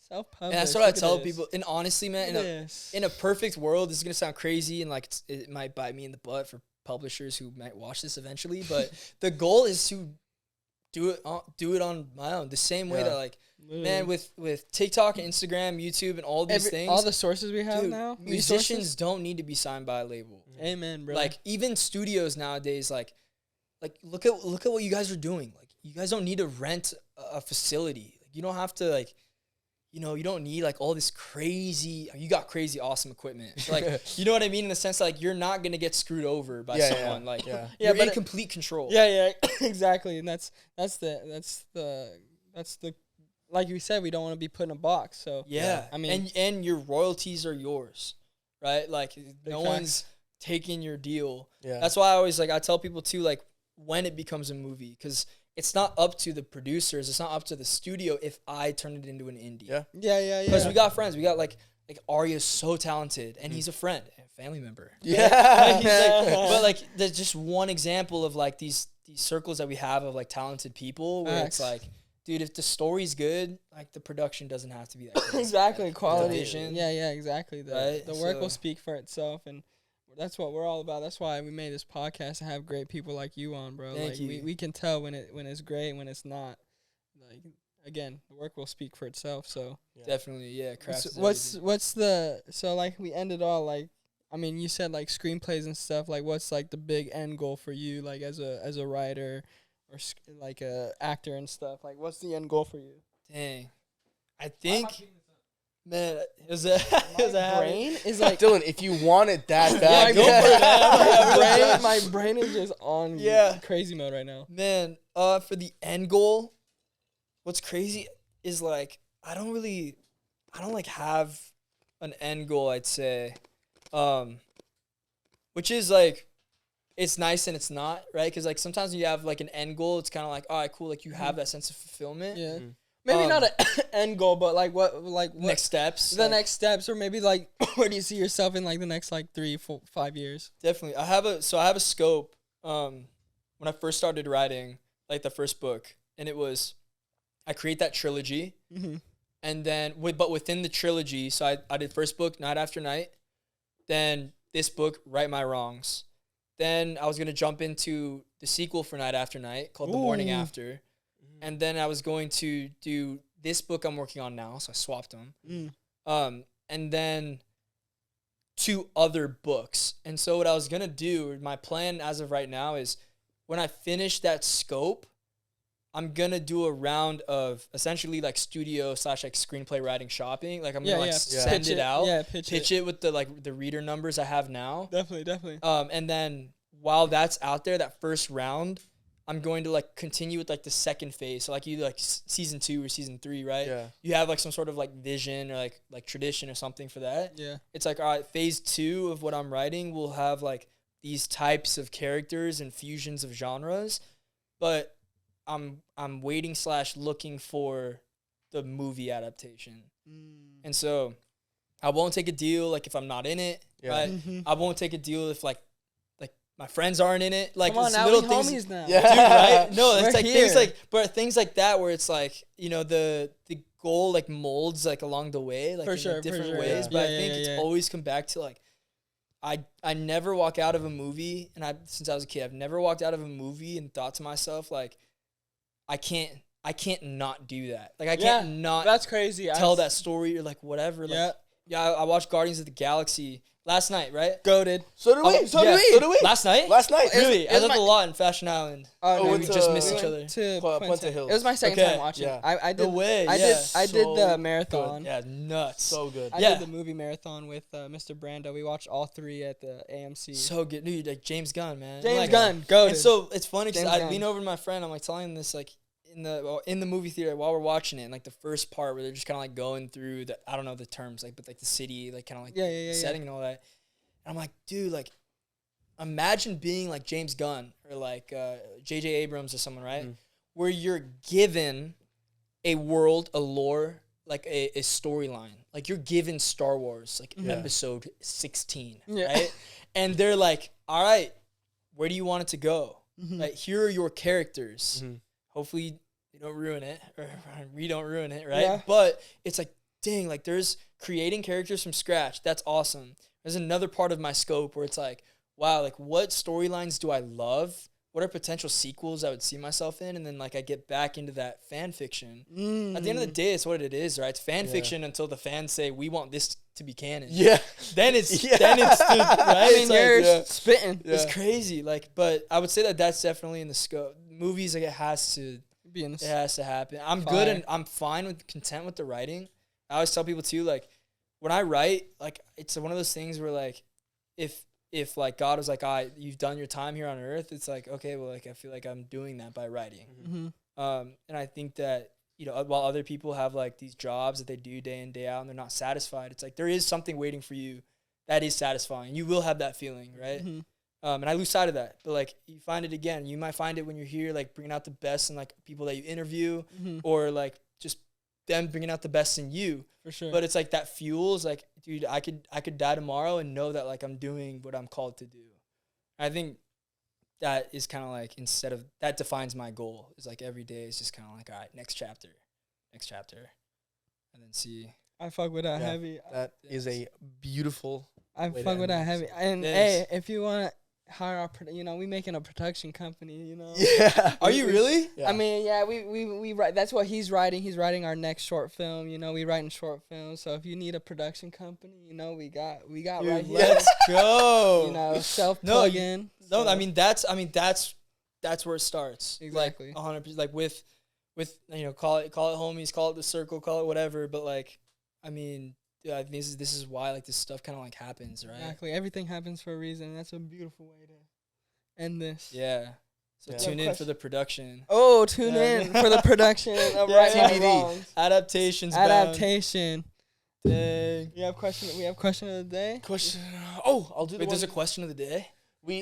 self-publish. And that's what I tell people. And honestly, man, Yes. in a perfect world, this is gonna sound crazy and like it might bite me in the butt for publishers who might watch this eventually, but the goal is to do it on my own, the same way that like man with TikTok and Instagram, YouTube, and all these things, all the sources we have dude, now, musicians don't need to be signed by a label. Amen, bro. Like even studios nowadays, like look at what you guys are doing. Like you guys don't need to rent a facility. Like you don't have to like you know, you don't need like all this crazy, you got crazy awesome equipment. Like, you know what I mean? In the sense like you're not going to get screwed over by someone. Like you're in complete control. Yeah, exactly. And that's the like you said, we don't want to be put in a box. So yeah. I mean, and your royalties are yours, right? Like no one's taking your deal. Yeah. That's why I always I tell people too, like when it becomes a movie, because it's not up to the producers. It's not up to the studio if I turn it into an indie. Yeah. Because we got friends. We got like Arya's so talented, and he's a friend, and a family member. Yeah. But like, there's just one example of like these circles that we have of like talented people where it's like, dude, if the story's good, like the production doesn't have to be that crazy. Exactly, like, quality. vision, Yeah, exactly. The work will So- speak for itself, and that's what we're all about. That's why we made this podcast to have great people like you on, bro. Thank like you. we can tell when it's great and when it's not. Like again, the work will speak for itself. So Definitely, yeah. Craft is what's everything. the so like we ended all like, I mean, you said like screenplays and stuff. Like what's like the big end goal for you, like as a writer or like a actor and stuff? Like what's the end goal for you? Dang. I think, man, it was a habit. Brain is like Dylan, if you want it that Yeah, bad, go for it, man. my brain is just on crazy mode right now. Man, for the end goal, what's crazy is like I don't like have an end goal, I'd say. Which is like it's nice and it's not, right? Because like sometimes when you have like an end goal, it's kind of like, all right, cool, like you have that sense of fulfillment. Yeah. Maybe not an end goal, but like what Next steps. the next steps, or maybe like where do you see yourself in like the next like 3, 4, 5 years? Definitely. I have a scope when I first started writing like the first book, and it was I create that trilogy, and then but within the trilogy, so I did first book Night After Night, then this book Right My Wrongs, then I was gonna jump into the sequel for Night After Night called The Morning After, and then I was going to do this book I'm working on now, so I swapped them, and then 2 other books. And so what I was gonna do, my plan as of right now is when I finish that scope, I'm gonna do a round of essentially like studio / like screenplay writing shopping. Like I'm gonna send it out, pitch it with the reader numbers I have now. Definitely. And then while that's out there, that first round, I'm going to like continue with like the second phase. So like you like season 2 or season 3, right? Yeah. You have like some sort of like vision or like tradition or something for that. Yeah. It's like, all right, phase 2 of what I'm writing will have like these types of characters and fusions of genres, but I'm waiting / looking for the movie adaptation. And so I won't take a deal like if I'm not in it, right? I won't take a deal if like my friends aren't in it. Like Come on, it's now little we things, homies now. Yeah. dude, right? No, it's We're like here. things like that where it's like, you know, the goal like molds like along the way, like For in sure, like, for different sure. ways. Yeah. But Yeah, I think yeah, it's yeah. always come back to like I never walk out of a movie, and since I was a kid, I've never walked out of a movie and thought to myself like I can't not do that. Like I can't not That's crazy. tell that story or like whatever. Like, I watched Guardians of the Galaxy last night, right? Goated. So do we. So do we. Last night? Last night. Really? I was was at my- the lot in Fashion Island. Oh, we went just to- missed we each went other. To Puente Hills. It was my second Okay. time watching. Yeah. I did. No way. I Yeah. did the So marathon. Yeah, nuts. So good. I Yeah. did the movie marathon with Mr. Brando. We watched all 3 at the AMC. So good. Dude, like James Gunn, man. James Like, Gunn, goated. And so it's funny because James I Gunn. lean over to my friend. I'm like telling him this like in the movie theater while we're watching it. And like the first part where they're just kind of like going through the, I don't know the terms, like, but like the city, like kind of like the setting and all that. And I'm like, dude, like imagine being like James Gunn or like J.J. Abrams or someone, right? Where you're given a world, a lore, like a storyline. Like you're given Star Wars, like episode 16, right? And they're like, all right, where do you want it to go? Like, here are your characters. Hopefully you don't ruin it, or we don't ruin it, right? Yeah. But it's like, dang, like there's creating characters from scratch. That's awesome. There's another part of my scope where it's like, wow, like what storylines do I love? What are potential sequels I would see myself in? And then like I get back into that fan fiction. At the end of the day, it's what it is, right? It's fan fiction until the fans say we want this to be canon. Yeah. Then it's the, right? I mean, It's like, you're spitting. it's crazy. Like, but I would say that that's definitely in the scope. Movies, like it has to Be in happen. I'm Fire. good and I'm fine with content with the writing. I always tell people too, like, when I write, like, it's one of those things where, like, if like God was like, you've done your time here on earth, it's like, okay, well, like, I feel like I'm doing that by writing. Mm-hmm. And I think that, you know, while other people have like these jobs that they do day in, day out, and they're not satisfied, it's like there is something waiting for you that is satisfying. You will have that feeling, right? Mm-hmm. And I lose sight of that. But like, you find it again. You might find it when you're here, like bringing out the best in like people that you interview, or like just them bringing out the best in you. For sure. But it's like that fuels, like, dude, I could die tomorrow and know that like I'm doing what I'm called to do. I think that is kind of like, that defines my goal. Is like every day is just kind of like, all right, next chapter, and then see. I fuck with that heavy. That is a beautiful. I way to fuck with end that this. heavy. And hey, if you want to hire our, we making a production company, you know. Yeah. Are you really? Yeah. I mean, yeah, we write. That's what he's writing. He's writing our next short film. You know, we writing short films. So if you need a production company, you know, we got Dude, right here. let's go. You know, self plug in. No, I mean that's where it starts. Exactly. Like 100%. Like with you know, call it homies, call it the circle, call it whatever. But like, I mean, yeah, I think this is why like this stuff kind of like happens, right? Exactly. Everything happens for a reason. And that's a beautiful way to end this. Yeah. So Yeah. tune in for the production. Oh, tune in for the production of Right My TBD. Wrongs. Adaptations. Adaptation. Dang. We have question of the day. Question. Oh, I'll do the Wait, one. there's a question of the day?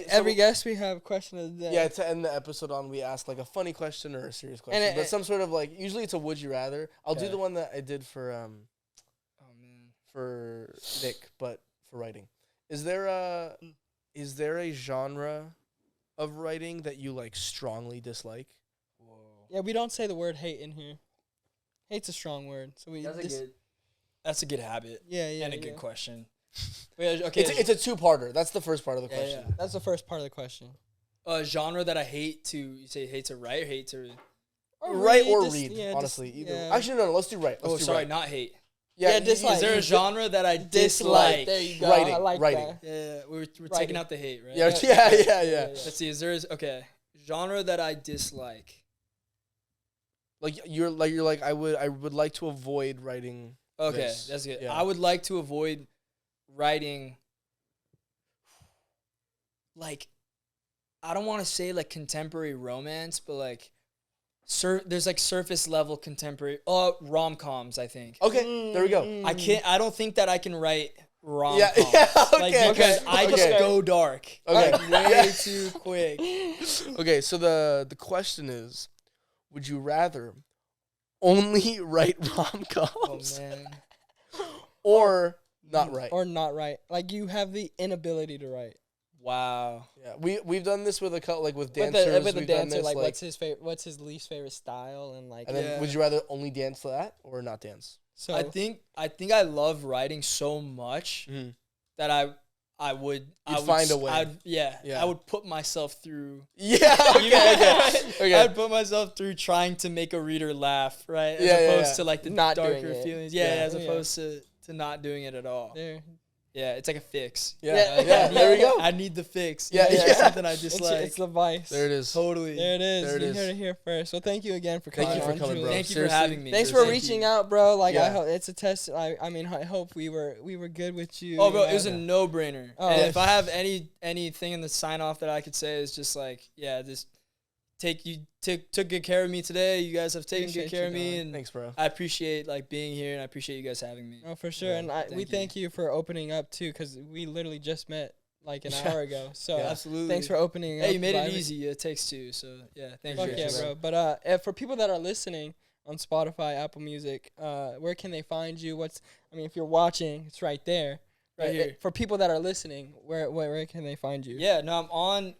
Every guest we have question of the day. Yeah, to end the episode on, we ask like a funny question or a serious question, but some sort of like, usually it's a would you rather. I'll do the one that I did for for Nick, but for writing. Is there a genre of writing that you like strongly dislike? Whoa. Yeah, we don't say the word hate in here. Hate's a strong word, so we. That's a good habit. Yeah, and a good question. Wait, okay. It's a two-parter. That's the first part of the question. Yeah. That's the first part of the question. A genre that I hate to, you say hate to write or hate to read? Write or read, honestly. Either. Yeah. Actually, no, let's do right. Not hate. Yeah, dislike. Is there a genre that I dislike? There you go. Writing, I like writing. that. Yeah, we're Writing. taking out the hate, right? Yeah. Let's see. Okay, genre that I dislike. Like you're like I would like to avoid writing. Okay, this. that's good. Yeah. I would like to avoid writing. Like, I don't want to say like contemporary romance, but like, there's like surface level contemporary rom-coms. I think. Okay, there we go. I don't think that I can write rom-coms. Yeah, okay, because I just go dark. Okay. Like, way too quick. Okay, so the question is, would you rather only write rom-coms Oh man. or not write? Or not write. Like you have the inability to write. Wow. Yeah, we've done this with with With dancers. the we've done dancer, this, like what's his least favorite style and like. and then Yeah. would you rather only dance to that or not dance? So I think I love writing so much that I would find a way. I would put myself through. Yeah. Okay. I'd put myself through trying to make a reader laugh, right? As Yeah, opposed to like the Not doing darker it. feelings. Yeah. As opposed to not doing it at all. there. Yeah, it's like a fix. Yeah. There we go. I need the fix. Yeah, It's yeah. something I It's dislike. the vice. There it is. Totally. There it is. There it You is. heard it here first. Well, thank you again for coming. Thank you for on, coming, Julian. bro. Thank you Seriously. for having me. Thanks for Thank reaching you. out, bro. Like Yeah. I hope it's a test. I mean, I hope we were good with you. Oh, bro, you it was a know? no-brainer. Oh, And yes. if I have anything in the sign-off that I could say is just like, yeah, just took good care of me today. You guys have taken Appreciate good care you, of me, dog. and Thanks, bro. I appreciate like being here, and I appreciate you guys having me. Oh, for sure. Yeah, And we thank you for opening up too, because we literally just met like an hour ago. So Yeah. Absolutely. thanks for opening up. Hey, you made it Vibing. easy. It takes two, so yeah, thank Fuck you. yeah, bro. But for people that are listening on Spotify, Apple Music, where can they find you? If you're watching, it's right there. Right here. For people that are listening, where can they find you? Yeah, no,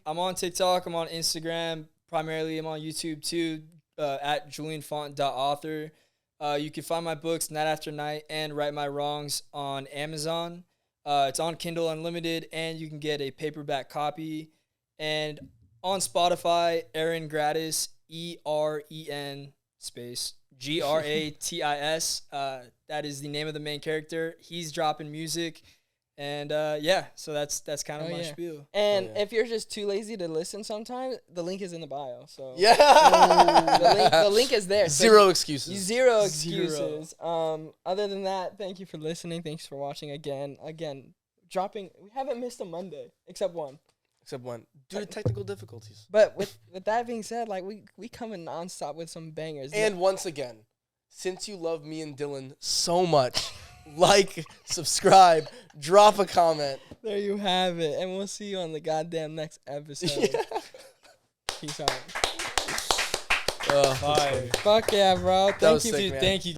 I'm on TikTok. I'm on Instagram. Primarily, I'm on YouTube too. At julianfont.author. You can find my books Night After Night and Right My Wrongs on Amazon. It's on Kindle Unlimited, and you can get a paperback copy. And on Spotify, Aaron Gratis, EREN space GRATIS. That is the name of the main character. He's dropping music, And so that's kind of my spiel. And if you're just too lazy to listen sometimes, the link is in the bio. So Yeah. the link is there. So Zero excuses. Zero excuses. Other than that, thank you for listening. Thanks for watching again. Dropping. We haven't missed a Monday except one. Due to technical difficulties. But with that being said, like we come in nonstop with some bangers. And once again, since you love me and Dylan so much, like, subscribe, drop a comment. There you have it. And we'll see you on the goddamn next episode. Peace out. Fire. Fuck yeah, bro. Thank you. Sick, man. Thank you.